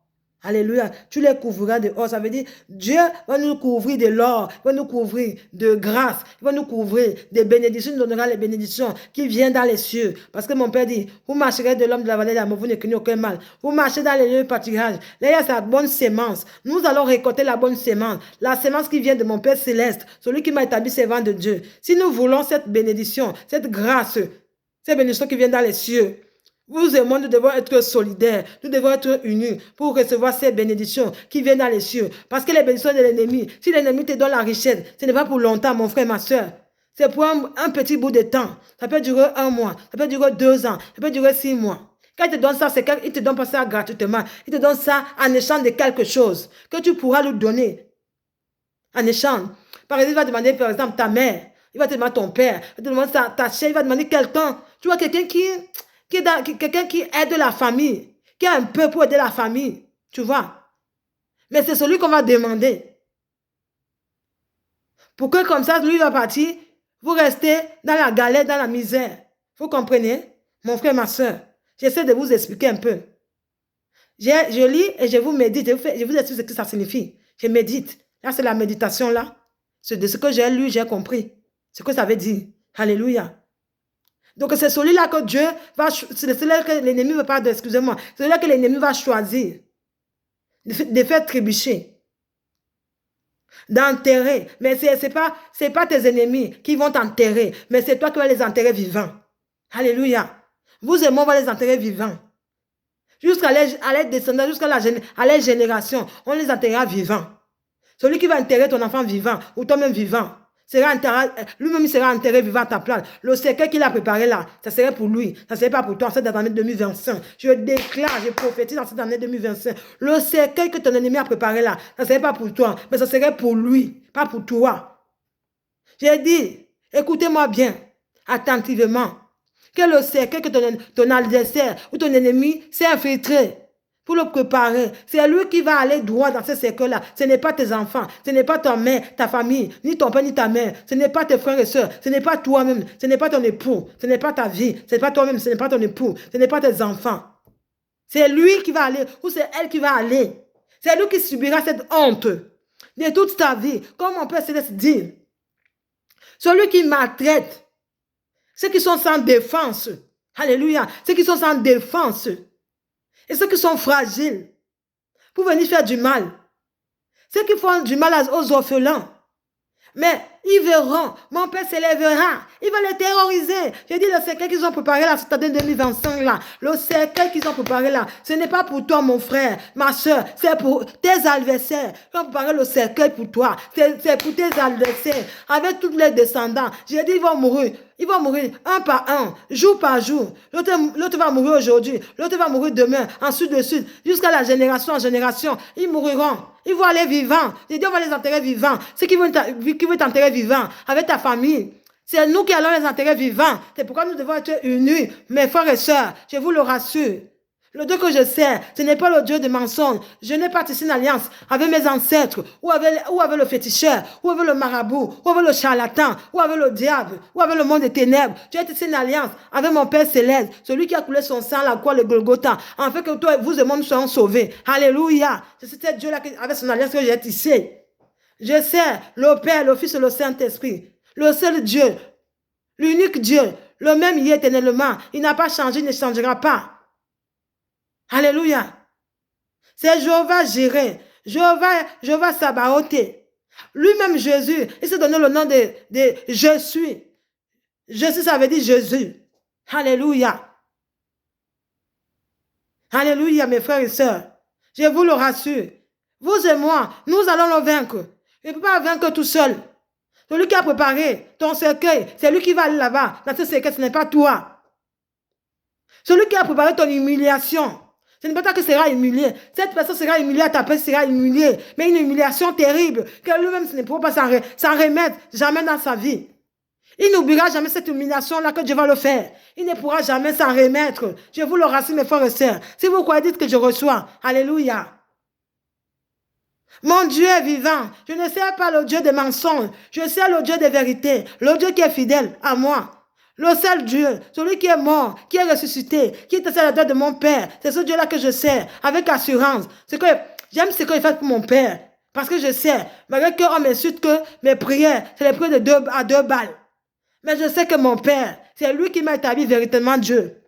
Alléluia. Tu les couvriras dehors. Ça veut dire, Dieu va nous couvrir de l'or, va nous couvrir de grâce, il va nous couvrir des bénédictions, il nous donnera les bénédictions qui viennent dans les cieux. Parce que mon Père dit, vous marcherez de l'homme de la vallée de la mort, vous ne craignez aucun mal. Vous marchez dans les lieux de pâturage. Là, il y a sa bonne sémence. Nous allons récolter la bonne sémence. La sémence qui vient de mon Père céleste, celui qui m'a établi servant de Dieu. Si nous voulons cette bénédiction, cette grâce, ces bénédictions qui viennent dans les cieux, vous et moi, nous devons être solidaires, nous devons être unis pour recevoir ces bénédictions qui viennent dans les cieux. Parce que les bénédictions de l'ennemi, si l'ennemi te donne la richesse, ce n'est pas pour longtemps, mon frère, ma soeur. C'est pour un petit bout de temps. Ça peut durer 1 mois, ça peut durer 2 ans, ça peut durer 6 mois. Quand il te donne ça, c'est qu'il ne te donne pas ça gratuitement. Il te donne ça en échange de quelque chose que tu pourras lui donner. En échange. Par exemple, il va demander, par exemple, ta mère. Il va te demander ton père. Il va te demander ta chère. Il va te demander quelqu'un. Tu vois, quelqu'un qui aide la famille. Qui a un peu pour aider la famille. Tu vois. Mais c'est celui qu'on va demander. Pour que comme ça, lui va partir. Vous restez dans la galère, dans la misère. Vous comprenez? Mon frère, ma soeur. J'essaie de vous expliquer un peu. Je lis et je vous médite. Je vous explique ce que ça signifie. Je médite. Là, c'est la méditation là. De ce que j'ai lu, j'ai compris. Ce que ça veut dire. Alléluia. Donc, c'est celui-là que Dieu va... C'est celui-là que l'ennemi ne veut pas... Excusez-moi. C'est celui-là que l'ennemi va choisir. De faire trébucher. D'enterrer. Mais ce n'est pas tes ennemis qui vont t'enterrer. Mais c'est toi qui vas les enterrer vivants. Alléluia. Vous et moi, on va les enterrer vivants. Jusqu'à les descendants, jusqu'à la génération, on les enterrera vivants. Celui qui va enterrer ton enfant vivant, ou toi-même vivant, lui-même sera enterré vivant à ta place. Le cercueil qu'il a préparé là, ça serait pour lui, ça ne serait pas pour toi, c'est dans l'année 2025. Je déclare, je prophétise dans cette année 2025. Le cercueil que ton ennemi a préparé là, ça ne serait pas pour toi, mais ça serait pour lui, pas pour toi. J'ai dit, écoutez-moi bien, attentivement, que le cercueil que ton adversaire ou ton ennemi s'est infiltré pour le préparer. C'est lui qui va aller droit dans ce cercle-là. Ce n'est pas tes enfants, ce n'est pas ta mère, ta famille, ni ton père, ni ta mère. Ce n'est pas tes frères et sœurs, ce n'est pas toi-même, ce n'est pas ton époux, ce n'est pas ta vie, ce n'est pas toi-même, ce n'est pas ton époux, ce n'est pas tes enfants. C'est lui qui va aller ou c'est elle qui va aller. C'est lui qui subira cette honte de toute ta vie. Comme mon Père Céleste dit, celui qui maltraite, ceux qui sont sans défense, alléluia, ceux qui sont sans défense, et ceux qui sont fragiles, pour venir faire du mal. Ceux qui font du mal aux orphelins. Mais ils verront, mon Père s'élèvera, il va les terroriser. J'ai dit le cercueil qu'ils ont préparé là, cette année 2025 là, le cercueil qu'ils ont préparé là, ce n'est pas pour toi mon frère, ma soeur, c'est pour tes adversaires. Ils ont préparé le cercueil pour toi, c'est pour tes adversaires, avec tous les descendants. J'ai dit ils vont mourir. Ils vont mourir un par un, jour par jour. L'autre va mourir aujourd'hui, l'autre va mourir demain, ensuite de suite, jusqu'à la génération en génération. Ils mourront. Ils vont aller vivants. J'ai dit, on va les enterrer vivants. Ceux qui veulent t'enterrer vivants, avec ta famille. C'est nous qui allons les enterrer vivants. C'est pourquoi nous devons être unis, mes frères et sœurs. Je vous le rassure. Le Dieu que je sers, ce n'est pas le Dieu de mensonge. Je n'ai pas tissé une alliance avec mes ancêtres, ou avec le féticheur, ou avec le marabout, ou avec le charlatan, ou avec le diable, ou avec le monde des ténèbres. J'ai tissé une alliance avec mon Père Céleste, celui qui a coulé son sang à la croix, le Golgotha, afin que toi, vous et moi, nous soyons sauvés. Alléluia. C'est cet Dieu-là avec son alliance que j'ai tissé. Je sers le Père, le Fils et le Saint-Esprit. Le seul Dieu, l'unique Dieu, le même hier éternellement. Il n'a pas changé, il ne changera pas. Alléluia. C'est Jéhovah Jireh, Jéhovah Sabaoth. Lui-même Jésus, il s'est donné le nom de je suis. Je suis, ça veut dire Jésus. Alléluia. Alléluia, mes frères et sœurs. Je vous le rassure. Vous et moi, nous allons le vaincre. Il ne peut pas vaincre tout seul. Celui qui a préparé ton cercueil, c'est lui qui va aller là-bas. Dans ce cercueil, ce n'est pas toi. Celui qui a préparé ton humiliation, Ce n'est pas toi qui seras humilié. Cette personne sera humiliée, ta personne sera humiliée. Mais une humiliation terrible que lui-même ne pourra pas s'en remettre jamais dans sa vie. Il n'oubliera jamais cette humiliation-là que Dieu va le faire. Il ne pourra jamais s'en remettre. Je vous le rassure, mes frères et sœurs. Si vous croyez, dites que je reçois. Alléluia. Mon Dieu est vivant. Je ne sais pas le Dieu des mensonges. Je sais le Dieu des vérités. Le Dieu qui est fidèle à moi. Le seul Dieu, celui qui est mort, qui est ressuscité, qui est assis à la droite de mon Père. C'est ce Dieu-là que je sais, avec assurance. J'aime ce qu'il fait pour mon Père. Parce que je sais, malgré qu'on m'insulte que mes prières, c'est les prières de 2 balles. Mais je sais que mon Père, c'est lui qui m'a établi véritablement Dieu.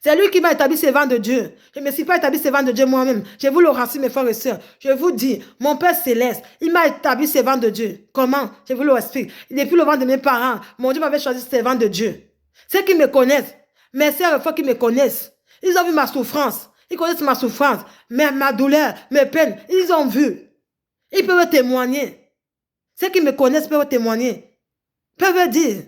C'est lui qui m'a établi servant de Dieu. Je ne me suis pas établi servant de Dieu moi-même. Je vous le rassure, mes frères et sœurs. Je vous dis, mon Père céleste, il m'a établi servant de Dieu. Comment? Je vous le explique. Depuis le ventre de mes parents, mon Dieu m'avait choisi servant de Dieu. Ceux qui me connaissent, mes sœurs et frères qui me connaissent, ils ont vu ma souffrance. Ils connaissent ma souffrance, ma douleur, mes peines. Ils ont vu. Ils peuvent témoigner. Ceux qui me connaissent peuvent témoigner. Peuvent dire.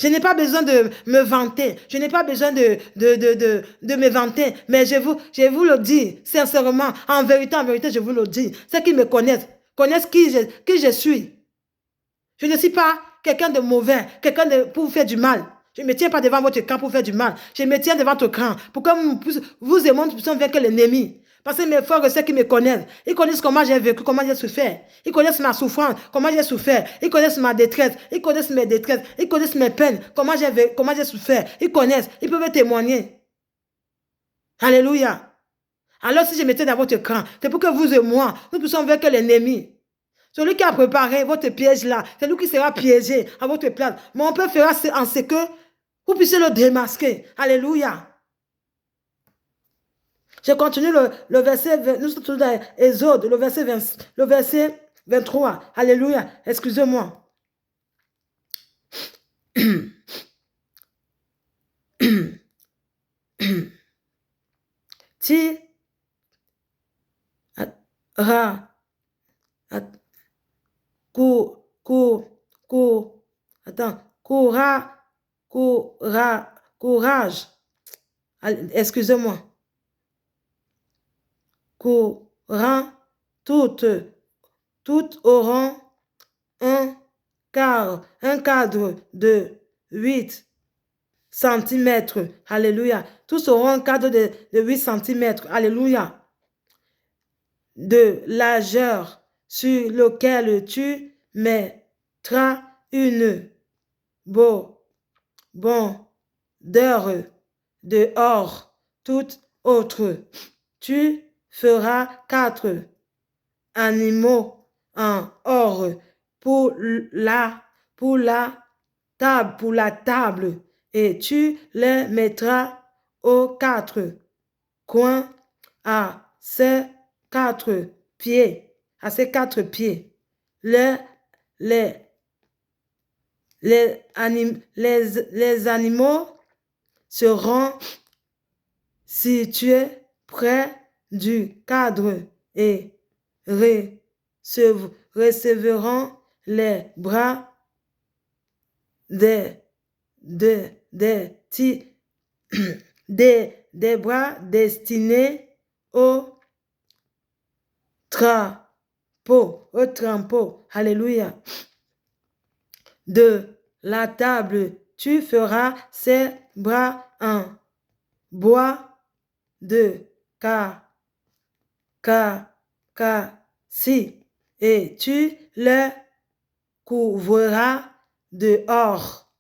Je n'ai pas besoin de me vanter. Je n'ai pas besoin de me vanter. Mais je vous le dis sincèrement, en vérité, je vous le dis. Ceux qui me connaissent qui je suis. Je ne suis pas quelqu'un de mauvais, pour vous faire du mal. Je ne me tiens pas devant votre camp pour faire du mal. Je me tiens devant votre camp pour que vous et moi ne puissions vaincre l'ennemi. Parce que mes frères et ceux qui me connaissent, ils connaissent comment j'ai vécu, comment j'ai souffert. Ils connaissent ma souffrance, comment j'ai souffert. Ils connaissent ma détresse, ils connaissent mes détresses, ils connaissent mes peines, comment j'ai souffert. Ils connaissent, ils peuvent témoigner. Alléluia. Alors si je me tiens dans votre camp, c'est pour que vous et moi, nous puissions vaincre l'ennemi. Celui qui a préparé votre piège là, c'est lui qui sera piégé à votre place. Mon Père fera en ce que vous puissiez le démasquer. Alléluia. Je continue le verset, nous sommes tous dans Exode, le verset 23. Alléluia. Excusez-moi. Ti ra courage. Excusez-moi. Courant, toutes auront un cadre de 8 cm. Alléluia. Tous auront un cadre de 8 cm. Alléluia. De largeur sur lequel tu mettras une bordure dehors, toute autre. Tu feras 4 animaux en or pour la table et tu les mettras aux 4 coins à ces 4 pieds. À ces 4 pieds. Les animaux seront situés près du cadre et recevront les bras des bras destinés au trempeau. Alléluia. De la table, tu feras ses bras en bois de cassis et tu les couvriras de or.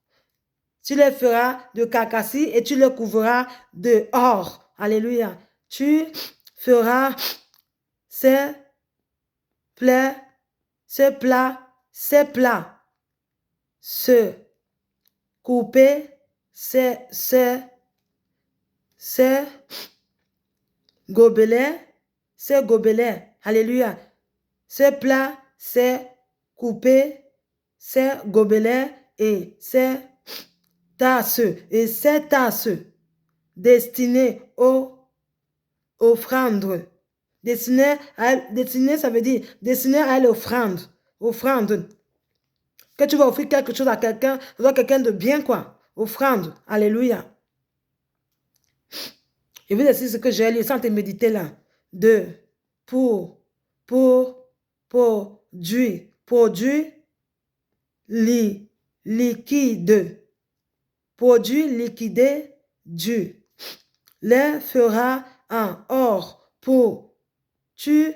Tu les feras de carcassis et tu les couvriras de or. Alléluia. Tu feras ces plats, se couper, ces gobelets, alléluia, ces plats, c'est couper, ces gobelets et ces tasses destinées aux offrandes. Destinées, ça veut dire destinées à l'offrande. Offrande. Que tu vas offrir quelque chose à quelqu'un, quelqu'un de bien, quoi. Offrande. Alléluia. Et vous essayez ce que j'ai lu sans te méditer là. De, pour, produit, liquide. Produit liquidé, du. Les fera en or pour. Tu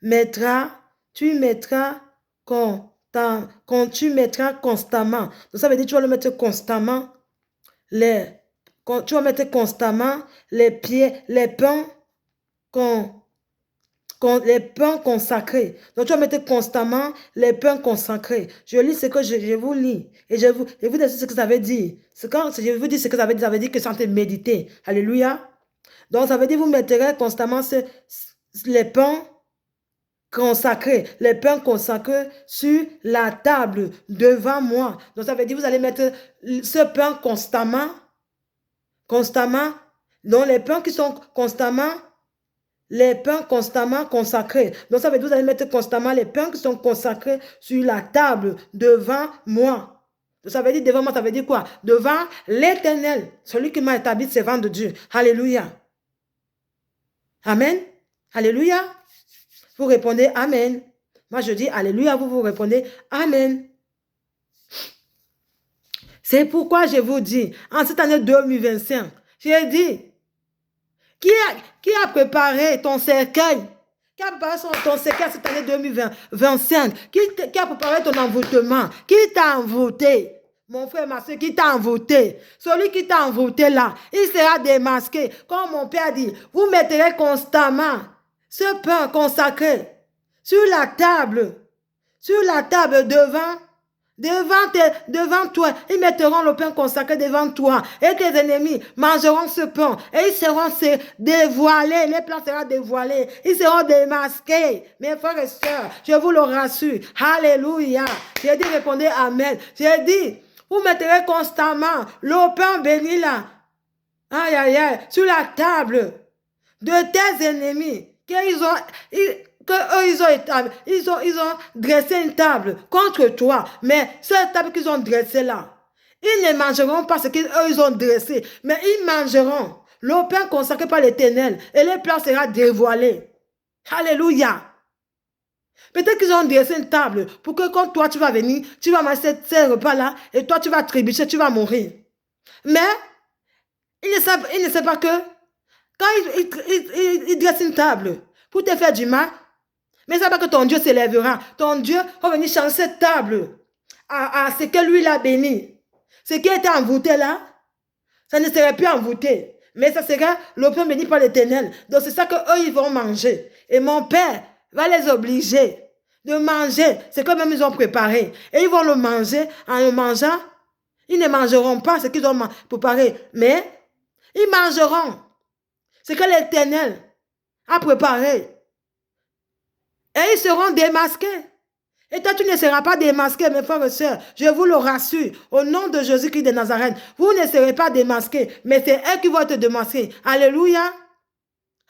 mettras quand tu mettras constamment. Donc ça veut dire que tu vas le mettre constamment. Tu vas mettre constamment les pains les pains consacrés. Donc tu vas mettre constamment les pains consacrés. Je lis ce que je vous lis. Et je vous dis ce que ça veut dire. Je vous dis ce que ça veut dire que c'est en train de méditer. Alléluia. Donc ça veut dire que vous mettrez constamment les pains consacrés, sur la table devant moi. Donc ça veut dire que vous allez mettre ce pain constamment. Donc les pains qui sont constamment consacrés. Donc ça veut dire que vous allez mettre constamment les pains qui sont consacrés sur la table devant moi. Donc ça veut dire devant moi, ça veut dire quoi? Devant l'Éternel, celui qui m'a établi servant de Dieu. Alléluia. Amen. Alléluia. Vous répondez Amen. Moi, je dis Alléluia. Vous répondez Amen. C'est pourquoi je vous dis, en cette année 2025, j'ai dit, qui a préparé ton cercueil? Qui a préparé ton cercueil cette année 2025? Qui a préparé ton envoûtement? Qui t'a envoûté? Mon frère, ma soeur, qui t'a envoûté? Celui qui t'a envoûté là, il sera démasqué. Comme mon père dit, vous mettrez constamment ce pain consacré sur la table devant toi. Ils mettront le pain consacré devant toi. Et tes ennemis mangeront ce pain. Et ils seront dévoilés. Les plans seront dévoilés. Ils seront démasqués. Mes frères et sœurs, je vous le rassure. Alléluia. J'ai dit, répondez Amen. J'ai dit, vous mettrez constamment le pain béni là. Aïe, aïe, aïe. Sur la table de tes ennemis. Ils ont dressé une table contre toi. Mais cette table qu'ils ont dressée là, ils ne mangeront pas ce qu'ils ont dressé, mais ils mangeront le pain consacré par l'Éternel et les plats seront dévoilés. Alléluia. Peut-être qu'ils ont dressé une table pour que quand toi tu vas venir, tu vas manger ces repas-là et toi tu vas trébucher, tu vas mourir. Mais ils ne savent pas que quand ils dressent une table pour te faire du mal, mais ça va que ton Dieu s'élèvera. Ton Dieu va venir changer cette table à ce que lui l'a béni. Ce qui était envoûté là, ça ne serait plus envoûté. Mais ça sera le pain béni par l'Éternel. Donc c'est ça qu'eux, ils vont manger. Et mon Père va les obliger de manger ce que même ils ont préparé. Et ils vont le manger. En le mangeant, ils ne mangeront pas ce qu'ils ont préparé. Mais ils mangeront ce que l'Éternel a préparé. Et ils seront démasqués. Et toi, tu ne seras pas démasqué, mes frères et sœurs. Je vous le rassure. Au nom de Jésus-Christ de Nazareth, vous ne serez pas démasqués. Mais c'est eux qui vont être démasqués. Alléluia.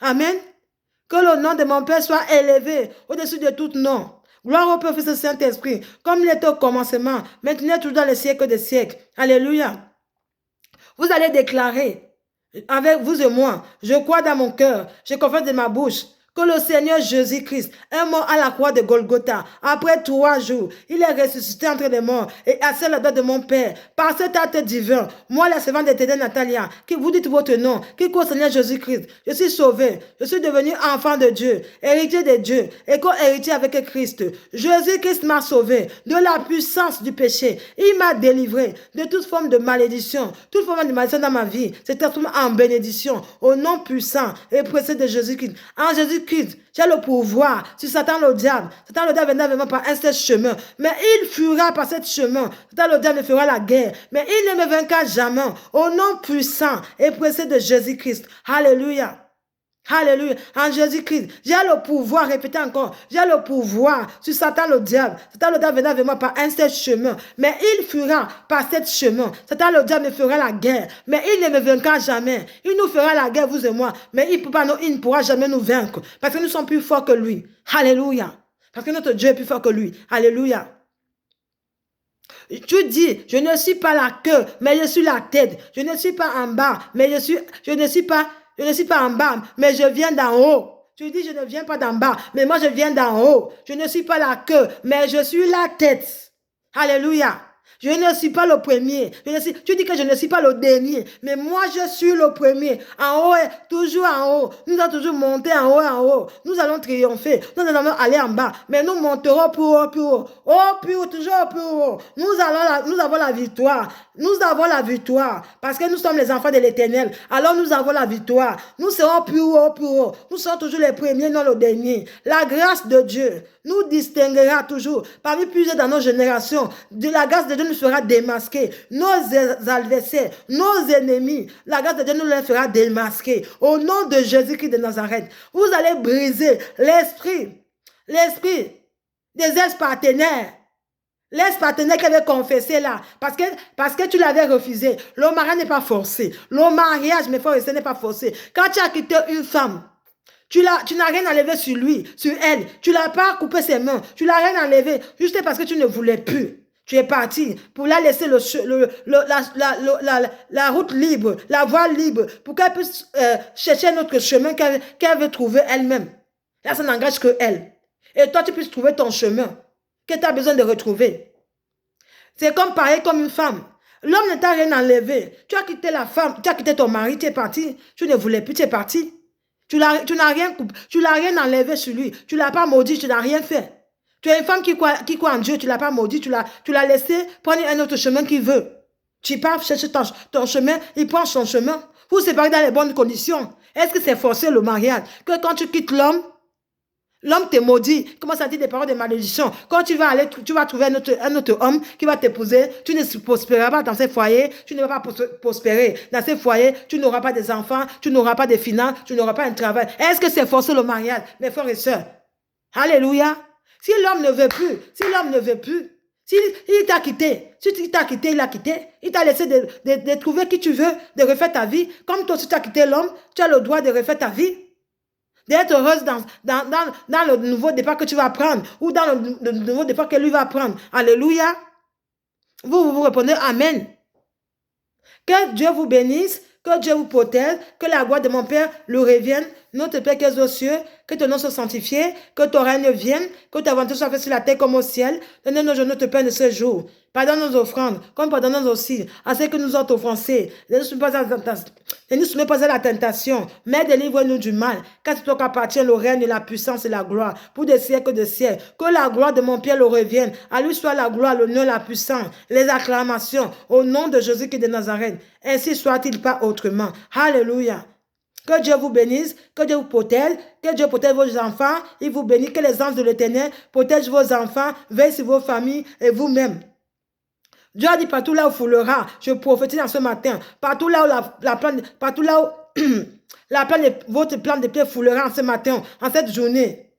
Amen. Que le nom de mon Père soit élevé au-dessus de tout nom. Gloire au Père, Fils et Saint-Esprit. Comme il était au commencement, maintenant tout dans les siècles des siècles. Alléluia. Vous allez déclarer avec vous et moi, je crois dans mon cœur, je confesse de ma bouche, que le Seigneur Jésus-Christ est mort à la croix de Golgotha. Après 3 jours, il est ressuscité entre les morts et assis à la droite de mon Père. Par cet acte divin, moi, la servante d'Éternel Natalia, qui vous dites votre nom, qui croit au Seigneur Jésus-Christ, je suis sauvé, je suis devenu enfant de Dieu, héritier de Dieu et co-héritier avec Christ. Jésus-Christ m'a sauvé de la puissance du péché. Il m'a délivré de toute forme de malédiction, toute forme de malédiction dans ma vie. C'est transformé en bénédiction au nom puissant et précieux de Jésus-Christ. En Jésus-Christ, j'ai le pouvoir sur Satan le diable. Satan le diable viendra vraiment par un seul chemin. Mais il fuira par ce chemin. Satan le diable me fera la guerre. Mais il ne me vaincra jamais. Au nom puissant et précieux de Jésus-Christ. Alléluia. Alléluia. En Jésus-Christ, j'ai le pouvoir, répétez encore, j'ai le pouvoir sur Satan le diable. Satan le diable viendra vers moi par un seul chemin. Mais il fuira par ce chemin. Satan le diable me fera la guerre. Mais il ne me vaincra jamais. Il nous fera la guerre, vous et moi. Mais il ne pourra jamais nous vaincre. Parce que nous sommes plus forts que lui. Alléluia. Parce que notre Dieu est plus fort que lui. Alléluia. Tu dis, je ne suis pas la queue, mais je suis la tête. Je ne suis pas en bas, mais je ne suis pas Je ne suis pas en bas, mais je viens d'en haut. Tu dis, je ne viens pas d'en bas, mais moi je viens d'en haut. Je ne suis pas la queue, mais je suis la tête. Alléluia. Je ne suis pas le premier. Tu dis que je ne suis pas le dernier. Mais moi, je suis le premier. En haut, toujours en haut. Nous allons toujours monter en haut, en haut. Nous allons triompher. Nous allons aller en bas. Mais nous monterons plus haut, plus haut. Oh, plus haut, toujours plus haut. Nous avons la victoire. Nous avons la victoire. Parce que nous sommes les enfants de l'Éternel. Alors nous avons la victoire. Nous serons plus haut, plus haut. Nous serons toujours les premiers, non les derniers. La grâce de Dieu nous distinguera toujours. Parmi plusieurs dans nos générations, de la grâce de Dieu nous fera démasquer. Nos adversaires, nos ennemis, la grâce de Dieu nous les fera démasquer. Au nom de Jésus-Christ de Nazareth, vous allez briser l'esprit des ex-partenaires. L'ex-partenaire qui avait confessé là, parce que tu l'avais refusé. Le mariage n'est pas forcé. Le mariage, mes frères et sœurs, n'est pas forcé. Quand tu as quitté une femme, tu n'as rien enlevé sur lui, sur elle. Tu n'as pas coupé ses mains. Tu n'as rien enlevé juste parce que tu ne voulais plus. Tu es parti pour la laisser la route libre, la voie libre, pour qu'elle puisse chercher notre chemin qu'elle veut trouver elle-même. Là, ça n'engage que elle. Et toi, tu puisses trouver ton chemin que tu as besoin de retrouver. C'est comme pareil comme une femme. L'homme ne t'a rien enlevé. Tu as quitté la femme, tu as quitté ton mari, tu es parti. Tu ne voulais plus, tu es parti. Tu n'as rien enlevé sur lui. Tu ne l'as pas maudit, tu n'as rien fait. Tu es une femme qui croit en Dieu, tu ne l'as pas maudit, tu l'as laissé prendre un autre chemin qu'il veut. Tu pars chercher ton chemin, il prend son chemin. Vous séparez dans les bonnes conditions. Est-ce que c'est forcé le mariage? Que quand tu quittes l'homme te maudit, commence à dire des paroles de malédiction. Quand tu vas trouver un autre homme qui va t'épouser, tu ne prospéreras pas dans ces foyers, tu ne vas pas prospérer. Dans ces foyers, tu n'auras pas des enfants, tu n'auras pas de finances, tu n'auras pas un travail. Est-ce que c'est forcé le mariage, mes frères et sœurs? Alléluia. Si l'homme ne veut plus, s'il t'a quitté, il a quitté, il t'a laissé de trouver qui tu veux, de refaire ta vie. Comme toi, si tu as quitté l'homme, tu as le droit de refaire ta vie. D'être heureuse dans le nouveau départ que tu vas prendre ou dans le nouveau départ que lui va prendre. Alléluia. Vous répondez Amen. Que Dieu vous bénisse, que Dieu vous protège, que la gloire de mon Père lui revienne. Notre Père qui es aux cieux, que ton nom soit sanctifié, que ton règne vienne, que ta volonté soit faite sur la terre comme au ciel. Donne-nous notre pain de ce jour. Pardonne nos offrandes, comme pardonnons aussi à ceux que nous ont offensés. Ne nous soumets pas à la tentation, mais délivre-nous du mal. Car c'est toi qu'appartient le règne, la puissance et la gloire, pour des siècles de siècles. Que la gloire de mon Père le revienne. À lui soit la gloire, l'honneur, la puissance, les acclamations, au nom de Jésus-Christ de Nazareth. Ainsi soit-il pas autrement. Alléluia. Que Dieu vous bénisse, que Dieu vous protège, que Dieu protège vos enfants, il vous bénit, que les anges de l'Éternel protègent vos enfants, veillent sur vos familles et vous-même. Dieu a dit partout là où foulera, je prophétise en ce matin, partout là où votre plan de paix foulera en ce matin, en cette journée.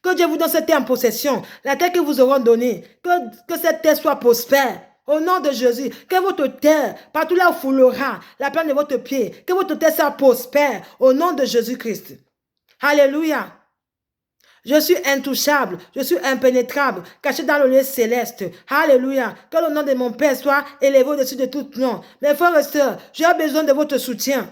Que Dieu vous donne cette terre en possession, la terre que vous auront donnée, que cette terre soit prospère. Au nom de Jésus, que votre terre, partout là où foulera, la plante de votre pied, que votre terre soit prospère, au nom de Jésus-Christ. Alléluia. Je suis intouchable, je suis impénétrable, caché dans le lieu céleste. Alléluia. Que le nom de mon Père soit élevé au-dessus de tout nom. Mes frères et sœurs, j'ai besoin de votre soutien.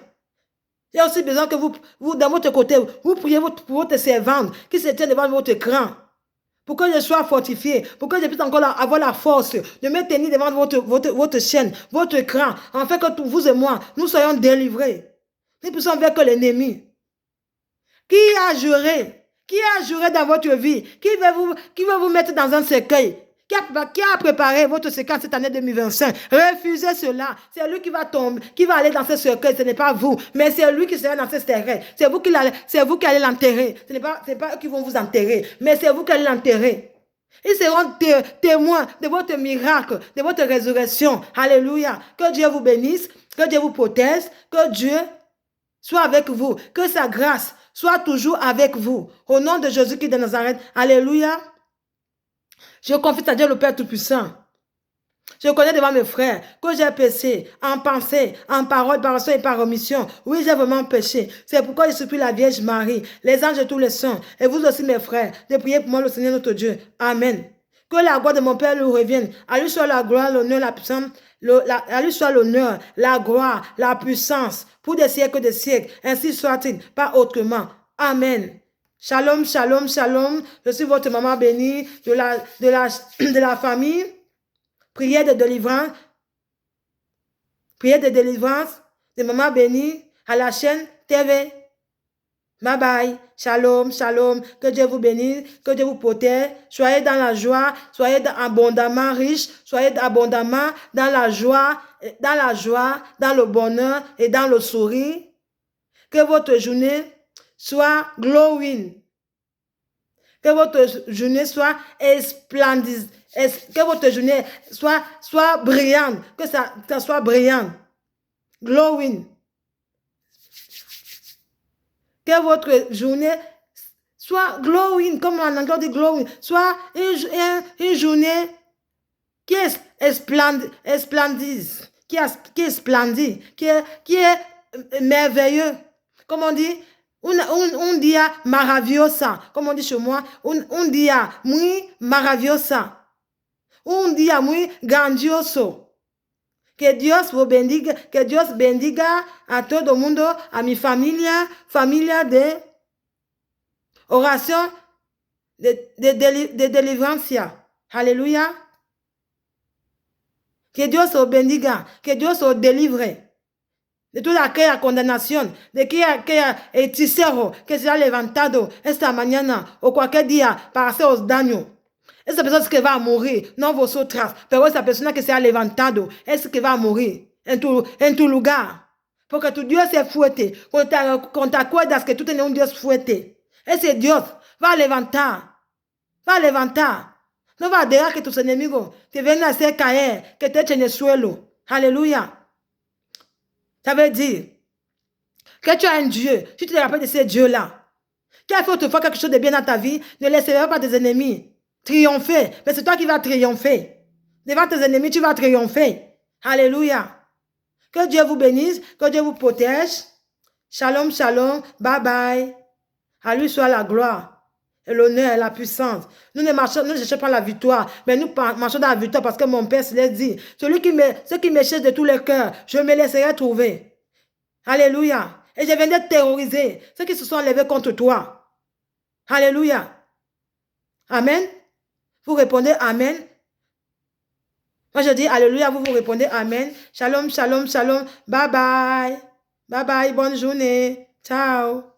J'ai aussi besoin que vous, dans votre côté, vous priez pour votre servante qui se tient devant votre écran. Pour que je sois fortifié, pour que je puisse encore avoir la force de me tenir devant votre chaîne, votre écran, afin que vous et moi, nous soyons délivrés. Nous puissions vaincre l'ennemi. Qui a juré dans votre vie? Qui veut vous mettre dans un cercueil? Qui a préparé votre séquence cette année 2025? Refusez cela. C'est lui qui va tomber, qui va aller dans ce cercueil. Ce n'est pas vous, mais c'est lui qui sera dans ce cercueil. C'est vous qui allez l'enterrer. Ce n'est pas eux qui vont vous enterrer, mais c'est vous qui allez l'enterrer. Ils seront témoins de votre miracle, de votre résurrection. Alléluia. Que Dieu vous bénisse, que Dieu vous protège, que Dieu soit avec vous, que sa grâce soit toujours avec vous. Au nom de Jésus-Christ de Nazareth. Alléluia. Je confie à Dieu le Père Tout-Puissant. Je connais devant mes frères que j'ai péché en pensée, en parole, par action et par omission. Oui, j'ai vraiment péché. C'est pourquoi je supplie la Vierge Marie, les anges et tous les saints, et vous aussi mes frères, de prier pour moi le Seigneur notre Dieu. Amen. Que la gloire de mon Père lui revienne. À lui soit la gloire, l'honneur, la puissance, À lui soit l'honneur, la gloire, la puissance, pour des siècles, ainsi soit-il, pas autrement. Amen. Shalom, shalom, shalom. Je suis votre maman bénie de la famille. Prière de délivrance. Prière de délivrance de maman bénie à la chaîne TV. Bye bye. Shalom, shalom. Que Dieu vous bénisse, que Dieu vous protège. Soyez dans la joie, soyez abondamment riches, soyez abondamment dans la joie, dans le bonheur et dans le sourire. Que votre journée soit glowing. Que votre journée soit splendide. Que votre journée soit brillante. Que ça soit brillant. Glowing. Que votre journée soit glowing, comme en anglais on dit glowing, soit une journée qui est splendide, qui est splendide, qui est merveilleux. Comme on dit, un dia maravillosa, comme on dit chez moi, un dia muy maravillosa, un dia muy grandioso. Que Dios vous bendiga, que Dios bendiga a todo mundo, a mi familia de oración de delivencia. Alléluia. Que Dios os bendiga, que Dios os délivre de toda aquella condenación, de aquella hechicero que se ha levantado esta mañana o cualquier día para haceros daño. Esa persona que va a morir, no vosotras, pero esa persona que se ha levantado es que va a morir en tu lugar. Porque tu Dios es fuerte. Cuando te acuerdas que tú tienes un Dios fuerte, ese Dios va a levantar. Va a levantar. No va a dejar que tus enemigos te vengan a hacer caer, que te echen en el suelo. Alléluia. Ça veut dire que tu as un Dieu. Si tu te rappelles de ce Dieu-là, qui a fait autrefois quelque chose de bien dans ta vie, ne laisserai pas tes ennemis triompher. Mais c'est toi qui vas triompher. Devant tes ennemis, tu vas triompher. Alléluia. Que Dieu vous bénisse, que Dieu vous protège. Shalom, shalom. Bye bye. À lui soit la gloire, et l'honneur et la puissance. Nous ne cherchons pas la victoire, mais nous marchons dans la victoire parce que mon Père se l'a dit. Ceux qui me cherchent de tout le cœur, je me laisserai trouver. Alléluia. Et je viendrai terroriser ceux qui se sont levés contre toi. Alléluia. Amen. Vous répondez Amen. Moi je dis Alléluia, vous répondez Amen. Shalom, shalom, shalom. Bye bye. Bye bye, bonne journée. Ciao.